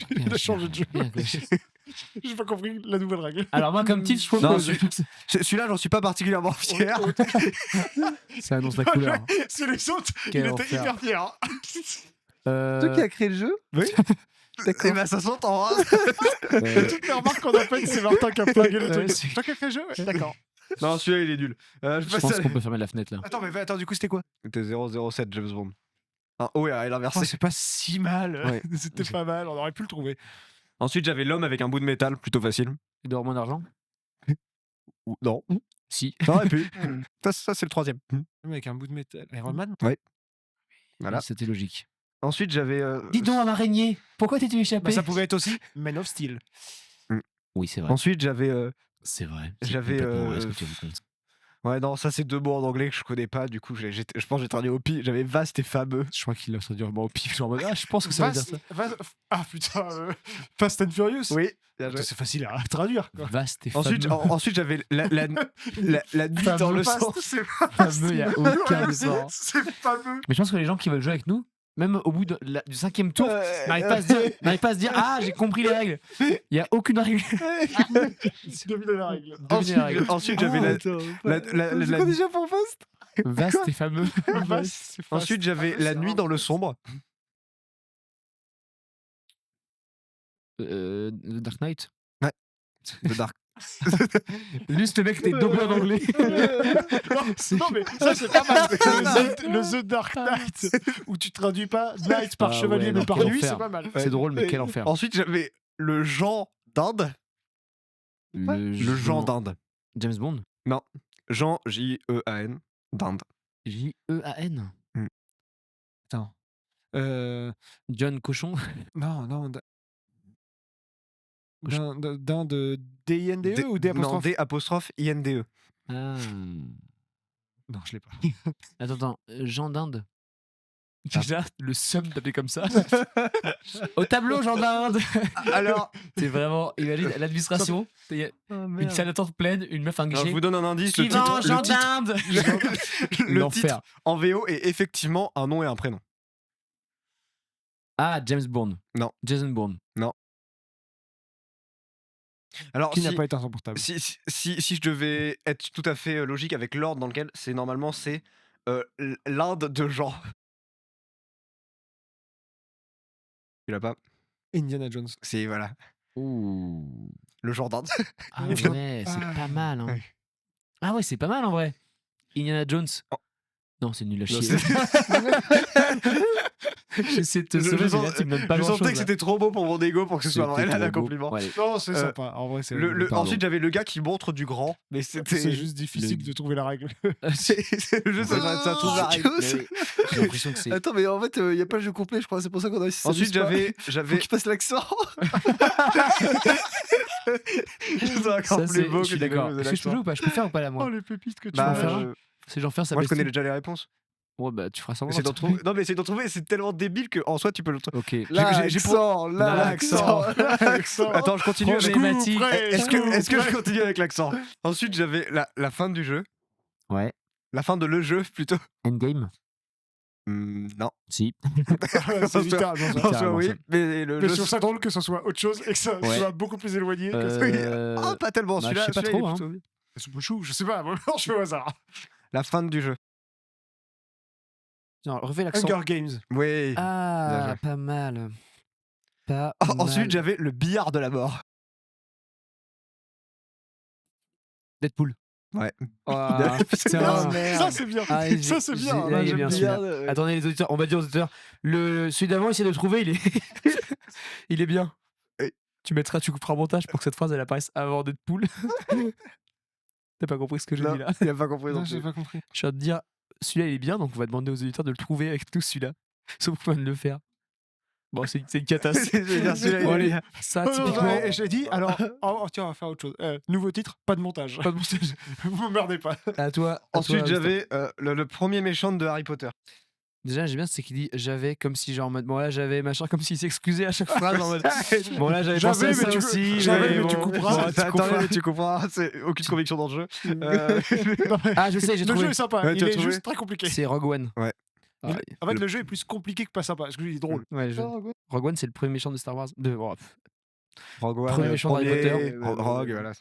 Il a changé de jeu. bien, quoi. J'ai pas compris la nouvelle règle. Alors, moi, comme titre, je Non, propose. Celui-là, j'en suis pas particulièrement fier. Ça annonce la couleur. C'est les autres. Quel Il était enfer. hyper fier. Toi qui as créé le jeu? Oui. D'accord. Et bah, ça s'entend. Hein. Toutes les remarques qu'on a faites, c'est Martin qui a flingué le Ouais, truc. c'est- Toi qui as fait le jeu? Ouais, d'accord. Non, celui-là, il est nul. Je Je passe pense à- qu'on peut fermer la fenêtre là. Attends, mais attends, du coup, c'était quoi? C'était 007 James Bond. Un O et un L inversé. Oh, c'est pas si mal. Ouais. C'était pas mal. On aurait pu le trouver. Ensuite, j'avais l'homme avec un bout de métal, plutôt facile. Il doit avoir moins d'argent Ou non. Si. Ça aurait pu. Ça, c'est le troisième. Avec un bout de métal. Iron Man? Voilà. C'était logique. Ensuite, j'avais. Dis donc, un araignée, pourquoi t'es échappé Bah, ça pouvait être aussi Man of Steel. Oui, c'est vrai. Ensuite, j'avais. C'est vrai. C'est J'avais, complètement vrai ce que tu racontes. Ouais, non, ça, c'est deux mots en anglais que je connais pas. Du coup, je pense que j'ai traduit au pire. J'avais vaste et fameux. Je crois qu'il a traduit vraiment au pif. Genre, en mode, ah, je pense que ça veut dire ça. Ah putain, Fast and Furious. Oui. Bien joué. C'est facile à traduire. Quoi. Vaste et Ensuite, fameux. ensuite j'avais la nuit dans Fameux le fast. sang. C'est pas Fameux, il y a aucun effort. C'est fameux. Mais je pense que les gens qui veulent jouer avec nous, même au bout du 5e tour, n'arrivent pas à se dire ah, j'ai compris les règles. Il n'y a aucune règle. Devinez la règle. Devinez la règle. Ensuite, j'avais C'est quoi déjà pour Fast? Vaste et fameux. Ensuite, j'avais la nuit dans le sombre. The Dark Knight. The Dark. Juste le mec était doublé en anglais. Non mais ça c'est pas mal. Le The Dark Knight où tu traduis pas Knight par Ah chevalier ouais, mais non, par quel nuit, enfer. c'est pas mal. C'est drôle, mais quel enfer. Ensuite, j'avais le Jean d'Inde. Le Jean d'Inde. James Bond. Jean, J-E-A-N, d'Inde. J-E-A-N. Attends. John Cochon. Non, d'un de D-I-N-D-E ou D Non, apostrophe? D-I-N-D-E. Ah. Non, je l'ai pas. Attends, Jean d'Inde. Déjà, le seum d'appeler comme ça. Au tableau, Jean d'Inde. Alors, C'est vraiment, imagine, l'administration, il y a une salle d'attente pleine, une meuf, un alors, je guichet. vous donne un indice. Le Suivant, titre, Jean le titre, d'Inde. le titre L'enfer. en VO est effectivement un nom et un prénom. Ah, James Bond. Non. Jason Bourne. Alors, Qui si, n'a pas été insupportable? si je devais être tout à fait logique avec l'ordre dans lequel c'est normalement, c'est l'Inde de Jean. Tu l'as pas? Indiana Jones. C'est, voilà, Ouh. le Jean d'Inde. Ah ouais, c'est pas mal. Hein. Ouais. Ah ouais, c'est pas mal en vrai. Indiana Jones. Oh. Non, c'est nul à Non, chier. J'essaie de te Je- sauver, je mais là, sens- tu me donnes pas je grand-chose. sentais que c'était trop beau pour mon ego pour que ce soit un C'était réel trop beau. accompliment. Ouais, allez. Non, c'est Euh, sympa. En vrai, c'est rigolo. Pardon. Ensuite, j'avais le gars qui montre du grand, mais C'est c'était. juste difficile le- de trouver la règle. C'est le jeu, ça trouve la règle. Mais oui, j'ai l'impression que c'est. Attends, mais en fait, il n'y a pas le jeu complet, je crois. C'est pour ça qu'on a réussi. Ensuite, Faut j'avais. qu'il passe l'accent. C'est encore Ça, plus c'est. beau Je suis que d'accord. Est-ce que je peux jouer ou pas? Je peux faire ou pas là, Oh, moi? les pépites que tu Bah, m'as faire fait. un. C'est genre faire sa Moi, je connais bestie. déjà les réponses. Ouais, bah, tu feras semblant. Essaye d'en trouver. Non, mais essaye d'en trouver. C'est tellement débile que en soi, tu peux le trouver. Ok. J'ai pour- L'accent. Attends, je continue. avec- Problématique. Est-ce que je continue avec l'accent? Ensuite, j'avais la fin du jeu. Ouais. La fin de le jeu, plutôt. Endgame. Non. Si. C'est littéralement ça. En soi, littéralement oui. ça. Mais le Mais je jeu. trouve ça drôle que ce soit autre chose et que ça Ouais. soit beaucoup plus éloigné. Que ça. Ah, pas tellement. bah, Celui-là, je sais pas celui-là, il est trop, hein. plutôt bien. C'est pas chou, je sais pas. Vraiment, je fais au hasard. La fin du jeu. Non, refais l'accent. Hunger Games. Oui. Bien Ah, joué. pas mal. Pas Ensuite, mal. j'avais le billard de la mort. Deadpool. Ouais. Ah, putain. Ça, c'est bien. Ah, Ça, c'est bien. Là, Là, il est j'aime bien bien. celui-là. Attendez, les auditeurs, on va dire aux auditeurs. Celui d'avant, essaie de le trouver, il est. Il est bien. Oui. Tu couperas montage pour que cette phrase elle apparaisse avant Deadpool. T'as pas compris ce que j'ai dit là? Il a pas compris Non, non j'ai plus. pas compris. Je suis en train de dire, celui-là il est bien, donc on va demander aux auditeurs de le trouver avec nous, celui-là. Sauf qu'on va de le faire. Bon, c'est une catastrophe. Je veux dire, celui-là, il Bon, est allez, bien. ça, Oh, non, typiquement. et j'ai dit, alors, tiens, on va faire autre chose. Nouveau titre, pas de montage. Pas de montage. Vous m'emmerdez pas. À toi. Ensuite, j'avais le premier méchant de Harry Potter. Déjà, j'aime bien, c'est qu'il dit j'avais comme si, genre en mode, bon là j'avais machin, comme s'il s'excusait à chaque phrase en mode, bon là j'avais pensé à mais ça tu- aussi. j'avais, mais tu bon, couperas. bon, tu Attends, couperas. mais tu comprends, c'est aucune conviction dans le jeu. Non, mais Ah, je sais, j'ai le trouvé. jeu est sympa, Ouais, il tu as est trouvé juste très compliqué. C'est Rogue One. Ouais. Ah, En fait, le jeu est plus compliqué que pas sympa, parce que lui, il est drôle. ouais, Rogue One, c'est le premier méchant de Star Wars. Rogue One, Premier méchant d'Harry Potter. Rogue, voilà.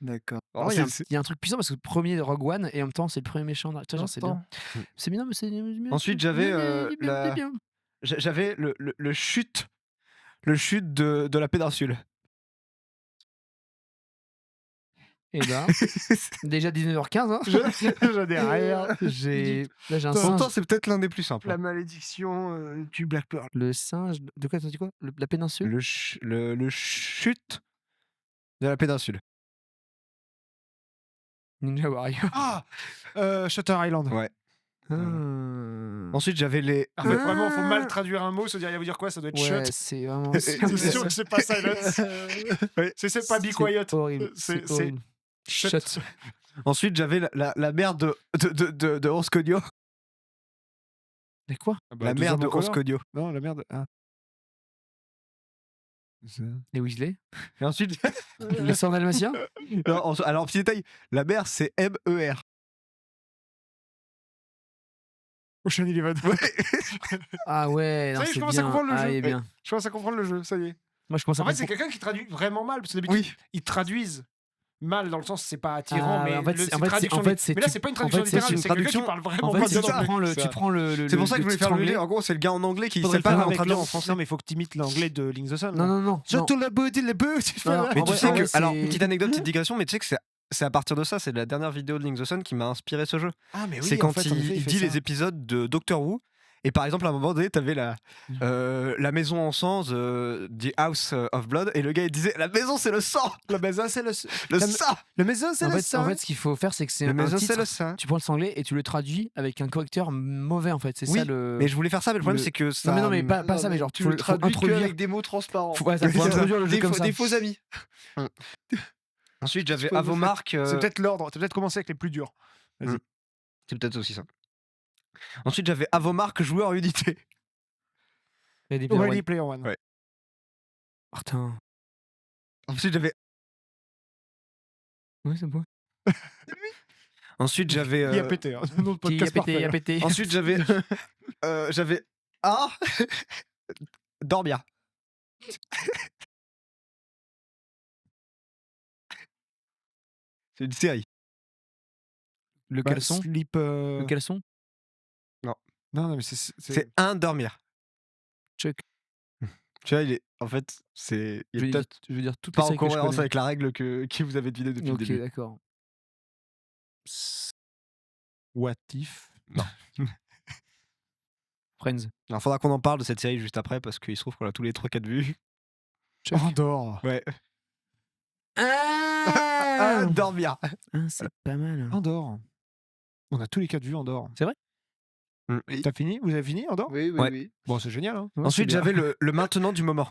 D'accord. Oh, Oh, il y a c'est- il y a un truc puissant parce que le premier Rogue One et en même temps c'est le premier méchant. Tu vois, genre, c'est bien. C'est bien, mais c'est. Ensuite, j'avais, c'est bien, la- c'est bien. J'avais le chute. Le chute de la péninsule. Et ben, déjà 19h15, hein. J'en ai rien. Là, j'ai un Pourtant, singe. c'est peut-être l'un des plus simples. La malédiction du Black Pearl. Le singe. De quoi t'as dit quoi? La péninsule? Le chute de la péninsule. Ninja Warrior. Ah Shutter Island. Ouais. Ah. Ensuite, j'avais les. En fait, vraiment, faut mal traduire un mot, se dire, il va vous dire quoi, ça doit être Ouais, shut. c'est vraiment. C'est sûr que c'est pas silence. C'est pas be quiet. Horrible. C'est- C'est horrible. Shut. Ensuite, j'avais la mère de Oscodio. Mais quoi? La mère de Oscodio. Non, la merde. Ah. Les Weasley? Et ensuite, Le sang dalmatien? non, alors, petit détail, la mère, c'est M-E-R. Ocean Eleven. Ah ouais, non, Ça y est, je c'est commence à bien. comprendre le Ah, jeu. il est bien. Je commence à comprendre le jeu, ça y est. Moi, je commence à En fait, c'est comprendre. quelqu'un qui traduit vraiment mal, parce que d'habitude, Oui. ils traduisent mal dans le sens c'est pas attirant, Ah, mais en fait, c'est c'est- en fait, traduction. en fait, c'est- mais là, c'est pas une en fait, traduction c'est littérale, une c'est quelqu'un qui traduction- parle vraiment En pas fait, bien tu anglais. prends le. ça. Tu prends le C'est pour ça que je voulais titre faire le anglais. lien. En gros, c'est le gars en anglais qui Faudrait sait pas le faire en avec traduire le- en français. Non, mais il faut que tu imites l'anglais de Link the Sun. Non, non, non. Surtout le beauty, le beauty. Non, Mais en tu vrai- sais en que. vrai, Alors, c'est- petite anecdote, petite digression, mais tu sais que c'est à partir de ça, c'est la dernière vidéo de Link the Sun qui m'a inspiré ce jeu. Ah, mais oui, C'est en quand fait, en effet, il fait dit ça. les épisodes de Doctor Who. Et par exemple, à un moment donné, t'avais la maison en sang, The House of Blood, et le gars il disait la maison c'est le sang, La maison, c'est le le La- sang, Le maison, c'est En le fait, sang. en fait, ce qu'il faut faire, c'est que c'est le un maison c'est titre. le sang. Tu prends le sanglais et tu le traduis avec un correcteur mauvais, en fait. C'est Oui, ça le. Mais je voulais faire ça, mais le problème le- c'est que ça. Non, mais pas ça, mais genre, tu faut le faut traduis introduire. avec des mots transparents. Faut introduire le jeu comme ça. Des faux amis. Ensuite, j'avais pas vous Avomark. C'est peut-être l'ordre. T'as peut-être commencé avec les plus durs. Vas-y. C'est peut-être aussi ça. Ensuite, j'avais Avomark joueur unité. Ready Player Ready One. Player One. Ouais. Putain. Ensuite, j'avais. Ouais, c'est bon. Ensuite, j'avais. Il a pété. Hein. Nom de Qui a podcast pété, parfait. a pété. Ensuite, j'avais. J'avais. Ah Dormia. C'est une série. Le Bah, caleçon. Sleep. Le caleçon. Non, mais c'est. C'est un dormir. Chuck. Tu vois, il est. En fait, c'est. Il Je est veux dire, peut-être je veux dire toutes pas les en séries que je cohérence connais. avec la règle que vous avez devinée depuis Ok, le début. d'accord. What if. Non. Friends. Alors, faudra qu'on en parle de cette série juste après parce qu'il se trouve qu'on a tous les 3-4 vues. Andorre. Ouais. Ah, dormir. c'est pas mal. Andorre. On a tous les 4 vues Andorre. C'est vrai? T'as fini? Vous avez fini Andorre? Oui, oui, Ouais. oui. Bon, c'est génial. Hein. Ouais, Ensuite, c'est bien. j'avais le maintenant du moment.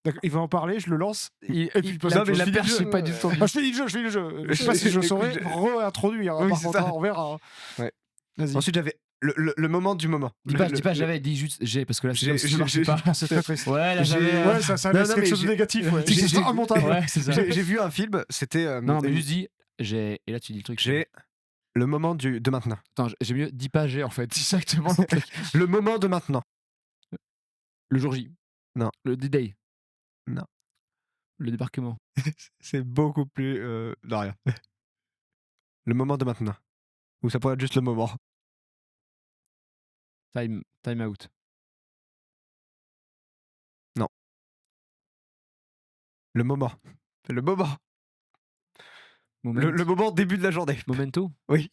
D'accord, il va en parler, je le lance. Et puis, il pose la, la la question. perche, Je c'est pas du tout. Ah, je fais le jeu. Je sais pas si je saurais réintroduire. Oui, par c'est contre, ça. on verra. Ouais. Vas-y. Ensuite, j'avais le moment du moment. Dis pas, j'avais, dis juste j'ai, parce que là, J'ai- ça j'ai- marche j'ai- pas. C'est très triste. Ouais, là, j'avais. Ouais, ça Non, laisse non, quelque mais chose de j'ai- négatif. Ouais. j'ai- C'est immontable. Ouais, c'est ça. J'ai vu un film, c'était. Non, mais juste dis j'ai. Et là, tu dis le truc. J'ai le moment de maintenant. Attends, j'ai mieux, dis pas j'ai en fait. C'est exactement le truc. Le moment de maintenant. Le jour J. Non. Le D-Day. Non. Le débarquement. C'est beaucoup plus. Non, rien. Le moment de maintenant. Ou ça pourrait être juste le moment. Time out. Le moment. Le moment. Moment. Le moment début de la journée. Momento. Oui.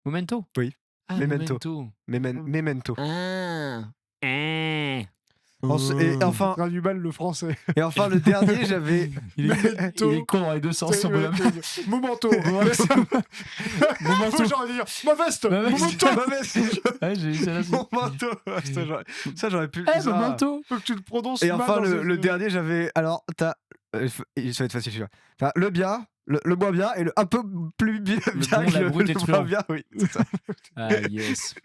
Momento. Oui. Ah, Memento. Memento. Memento. Ah. Et enfin, On a du mal le français. le dernier, j'avais. Il est con dans les deux sens. son bonhomme. Momento. Momento. J'aurais dire ma veste. Ma veste. Momento. Ouais, j'ai eu celle-là. Momento. Ça, j'aurais pu. Eh, ça- Momento. Faut que tu le prononces. Et mal enfin, dans le dernier, j'avais. Alors, t'as. Il va être facile celui-là. T'as le bien, le moins bien et le un peu plus bien bon, que la brute et le truand. moins bien. Oui, c'est ça. Ah, yes.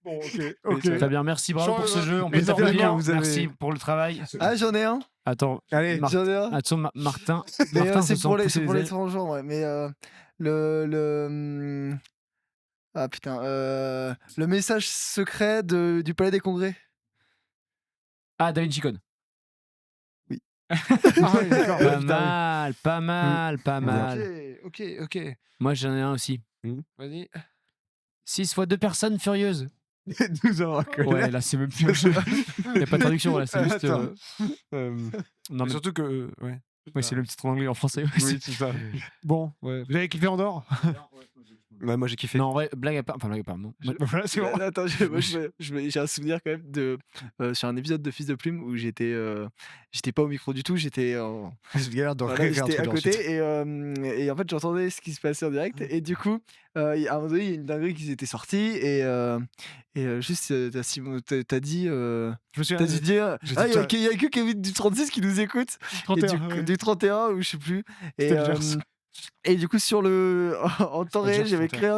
Bon, ok. Très bien, merci, bravo pour ce jeu. On peut énormément, t'applaudir. vous avez- Merci pour le travail. Ah, j'en ai un. Attends, Allez, J'en ai un. Martin. Mais Martin se c'est sent pour les pousser des ailes. transgenres, ouais. Mais ah putain, le message secret du Palais des Congrès. Ah, Da Vinci Code. Ah oui, d'accord. Pas mal. Ok. Moi, j'en ai un aussi. Vas-y. 6 fois 2 personnes furieuses. 12 ans à connaître. Ouais, là, c'est même plus. Il n'y a pas de traduction, là. C'est juste. Attends. Non, mais Surtout que. Ouais. ouais, c'est le petit en anglais en français. Oui, c'est ça. Bon, ouais. Vous avez kiffé Andorre? Ouais, moi j'ai kiffé. Non, en vrai, blague à part. Enfin, blague à part, non. Voilà, c'est bon. Attends, j'ai un souvenir quand même sur un épisode de Fils de Plume où j'étais pas au micro du tout, j'étais C'est une galère de voilà, j'étais à réintroduire côté ensuite. et en fait j'entendais ce qui se passait en direct et du coup à un moment donné il y a une dinguerie qui s'était sortie et juste t'as dit Je me souviens. t'as dit dire j'ai ah dit, il y a que Kevin du 36 qui nous écoute et 31. ouais. du 31 ou je sais plus et C'était le Gers. et du coup en temps C'était le réel Gers, j'avais 31. créé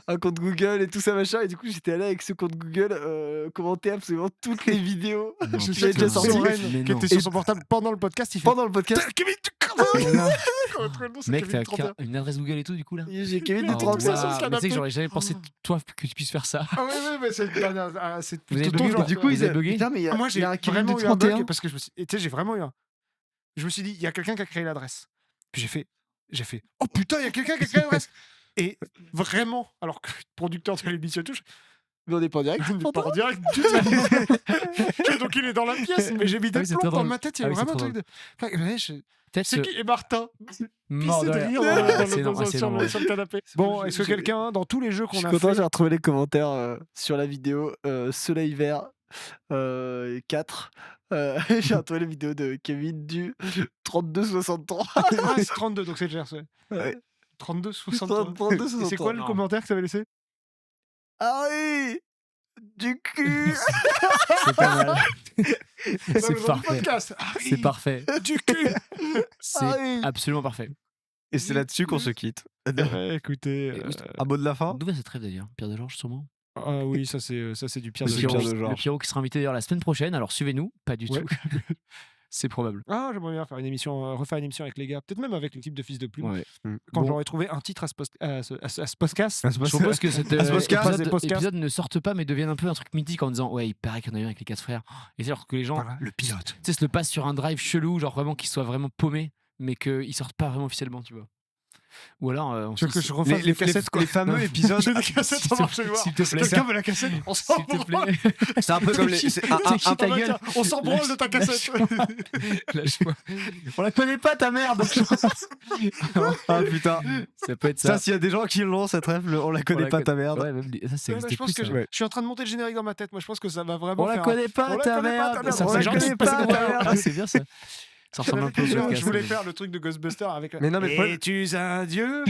un compte Google et tout ça machin et du coup j'étais allé avec ce compte Google commenter absolument toutes les vidéos Non, Je qui avaient sais déjà que sorti Mais Soren, qui non. était sur son portable pendant le podcast, il fait. pendant le podcast. Putain, Kevin, Mec, t'as une adresse Google et tout, du coup, là. J'ai Kevin du Oh, 36. sur le waouh. Mais tu sais canapé. que j'aurais jamais pensé, toi, que tu puisses faire ça. Ah oui, mais c'est Vous avez tout ton bugué, genre. quoi. Du coup, Vous avez bugué putain, mais il y a, Moi, il y j'ai a un Kevin vraiment du eu un 31. bug parce que tu sais, j'ai vraiment eu un. Je me suis dit, il y a quelqu'un qui a créé l'adresse. Puis j'ai fait, oh putain, il y a quelqu'un qui a créé l'adresse. Et vraiment, alors que le producteur de l'émission touche, Mais on n'est pas en direct. on n'est pas en direct du tout. Donc il est dans la pièce, mais j'ai mis Ah des oui, c'est plombs très dans drôle. ma tête. Il y a Ah oui, c'est vraiment un trop truc de. Ouais, Peut-être c'est qui Et Martin mort pissé de de rire. rire Ah, dans c'est le- énorme, dans- c'est sur énorme. le sur le canapé. Bon, est-ce que quelqu'un, dans tous les jeux Je qu'on suis a content, fait. j'ai retrouvé les commentaires sur la vidéo Soleil Vert 4. J'ai retrouvé la vidéo de Kevin du 32-63. Ah, c'est 32, donc c'est le Gers, ouais. Ouais. 32, 63. 32, Et c'est quoi le 63. commentaire que ça avait laissé? Ah oui du cul. C'est pas mal. Dans le C'est nom du parfait. podcast. Ah oui, C'est parfait. Du cul. C'est Ah oui. absolument parfait. Et c'est là-dessus qu'on se quitte. Ouais, écoutez. Un mot de la fin. D'où va cette rêve d'ailleurs? Pierre de Georges, sûrement. Ah oui, ça c'est du Pierre Le de Pierre Georges. de Pierrot, Georges. le Pierrot qui sera invité d'ailleurs la semaine prochaine. Alors suivez-nous. Pas du Ouais. tout. C'est probable. Ah, j'aimerais bien faire une émission, refaire une émission avec les gars, peut-être même avec l'équipe de Fils de Plume. Ouais. Quand Bon. j'aurais trouvé un titre à ce podcast. Je propose que cet Ah, ce podcast, épisode ne sorte pas mais devienne un peu un truc mythique en disant ouais il paraît qu'il y en a eu un avec les 4 frères et c'est alors que les gens Voilà, le pilote. tu sais se le passent sur un drive chelou genre vraiment qu'ils soient vraiment paumés mais qu'ils sortent pas vraiment officiellement tu vois. Ou alors, on Tu veux se- que je refasse Les, les cassettes, quoi. les fameux épisodes. J'ai des cassettes, ça marche chez moi. s'il te plaît, Quelqu'un veut la cassette? On s'en s'il te branle. plaît. C'est un peu comme les. c'est un- T'es qui, ta Ah bah gueule? tiens, on s'en branle de ta cassette. Lâche-moi. On la connaît pas, ta merde. Ah putain. Ça peut être Ça, ça. s'il y a des gens qui l'ont, cette ref, on la connaît la pas connaît- ta merde. Ouais, même ça, ça Ouais, bah, existe je pense plus. que ça. je suis en train de monter le générique dans ma tête. Moi, je pense que ça va vraiment On la faire. connaît On pas, la ta connaît pas, ta merde. merde. Ça On fait la genre connaît que pas, c'est ta pas merde. Ah, c'est bien ça. Ça ressemble un peu au podcast. Je voulais faire le truc de Ghostbuster avec. Mais non, mais Paul- Es-tu un dieu?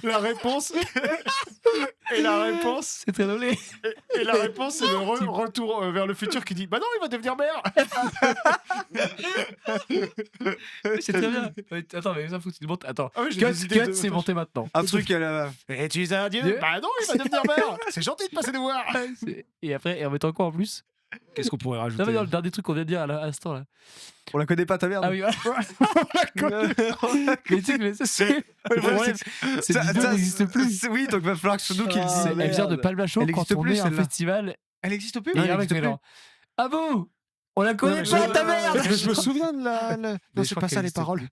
La réponse. Et la réponse. C'est très drôle. Et la réponse, c'est le retour vers le futur qui dit bah non, il va devenir maire. C'est très bien. Attends, mais ça faut que tu le montes. Attends. Ah oui, j'ai Cut, des idées cut, de- c'est monté maintenant. un truc à la. Es-tu un dieu? Dieu. Bah non, il va devenir maire. C'est gentil de passer nous voir. Et après, et en mettant quoi en plus? Qu'est-ce qu'on pourrait rajouter? Non, mais dans le dernier truc qu'on vient de dire à l'instant là. On la connaît pas ta merde. Ah oui, voilà. Mais tu sais que ça, c'est. Le problème, cette Ça- vidéo ça- n'existe plus. Oui, donc va falloir que c'est nous qui le Ah, C'est- disions. Elle vient de merde. Palmachot Elle quand existe on plus, est à un celle-là. festival. Elle existe plus. Et il y a un mec qui fait genre, ah bon? On la connaît pas, ta merde! Je me souviens de la. Non, je c'est crois pas qu'elle ça les existe paroles. plus.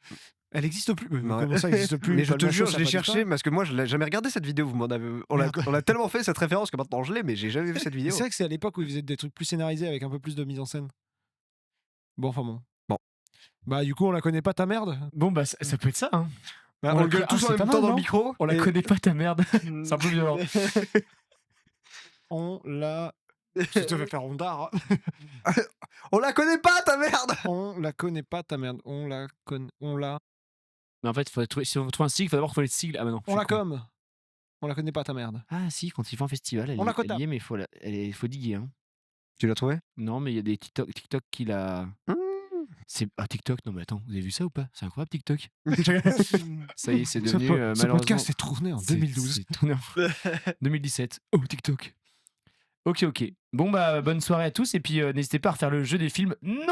Elle existe plus. Non, Comment ça existe plus? Mais je te Palmachot, jure, ça je a l'ai pas dit cherché ça. parce que moi je l'ai jamais regardé cette vidéo. Vous m'en avez, on l'a tellement fait cette référence que maintenant je l'ai, mais j'ai jamais vu cette vidéo. C'est vrai que c'est à l'époque où ils faisaient des trucs plus scénarisés avec un peu plus de mise en scène. Bon, enfin bon. Bon. Bah, du coup, on la connaît pas ta merde. Bon, bah, ça peut être ça, hein. Bah, On on la le gueule co- tous ah, en c'est même pas temps mal, dans le non micro. On la et- connaît pas, ta merde. C'est un peu violent. On la. Tu te fais faire rondard. On la connaît pas ta merde. On la connaît pas ta merde. On la connaît. On la. Mais en fait, si on trouve un sigle, il faut d'abord trouver le sigle. Ah bah non. On la comme. On la connaît pas ta merde. Ah si, quand il fait un festival, elle On la elle quota. y est, mais il faut diguer. Hein. Tu l'as trouvé? Non, mais il y a des TikTok qui la. C'est TikTok. Non, mais attends, vous avez vu ça ou pas? C'est incroyable TikTok. Ça y est, c'est devenu Ce malheureusement. podcast est tourné en C'est- 2012. C'est tourné en 2017. Oh TikTok. Ok. Bon bah bonne soirée à tous et puis n'hésitez pas à refaire le jeu des films. Non.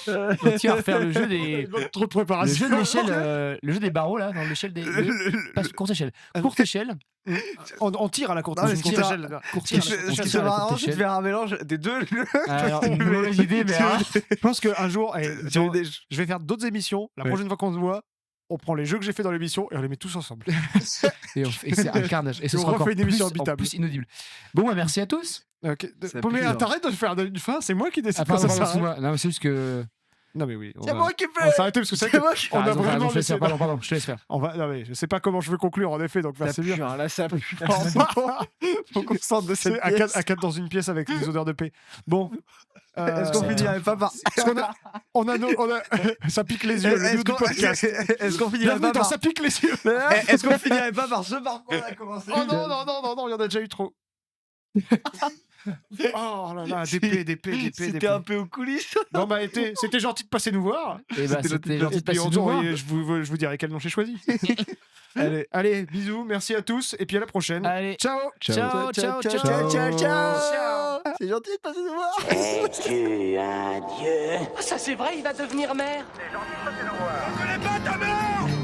Donc, à refaire le jeu des. Trop de Le préparation. jeu de l'échelle, le jeu des barreaux là, dans l'échelle des. Pas courte échelle. Courte échelle. On tire à la courte Ah, mais échelle. ce qui Courte sera- échelle. Courte Ce qui échelle. on serait tire à la marrant, courte c'est de échelle. faire un mélange des deux. Alors, une mauvaise idée, mais alors, Je pense qu'un jour, Tu veux des- je vais faire d'autres émissions. La Ouais. prochaine fois qu'on se voit, on prend les jeux que j'ai fait dans l'émission et on les met tous ensemble. et c'est un carnage. Et ce Et on sera refait encore une émission plus, habitable. plus inaudible. Bon, bah merci à tous. Ok. Ça Bon, mais pue, hein. t'arrêtes de faire une fin, c'est moi qui décide Ah, quand pardon, ça s'arrête. excuse-moi. Non, mais c'est juste que. Non, mais oui. On C'est va, moi qui on va fais. s'arrêter parce que c'est C'est vrai moi qui qu'on a raison, vraiment je te laisse laissé. faire. Pardon, je te laisse faire. On va, non, mais je sais pas comment je veux conclure en effet, donc Ça merci bien. pue, hein, là, ça pue. Faut qu'on se sente de cette à pièce. quatre dans une pièce avec des odeurs de paix. Bon. Est-ce qu'on c'est finirait pas par. Parce qu'on a, ça pique les yeux, le Est-ce niveau du qu'on podcast. est-ce qu'on finirait Bienvenue pas dans par. ça pique les yeux. Est-ce qu'on finirait pas par ce par quoi on a commencé? Oh non, non, non, non, non, il y en a déjà eu trop. Oh là là, DP. C'était un peu aux coulisses. Bon bah c'était gentil de passer nous voir. Et bah, c'était gentil de Et puis, passer nous voir. je vous dirai quel nom j'ai choisi. Allez, bisous, merci à tous et puis à la prochaine. Allez, Ciao. ciao. C'est gentil de passer nous voir. Es-tu un dieu? Ça c'est vrai, il va devenir maire. C'est gentil de passer nous voir. On connaît pas ta mère!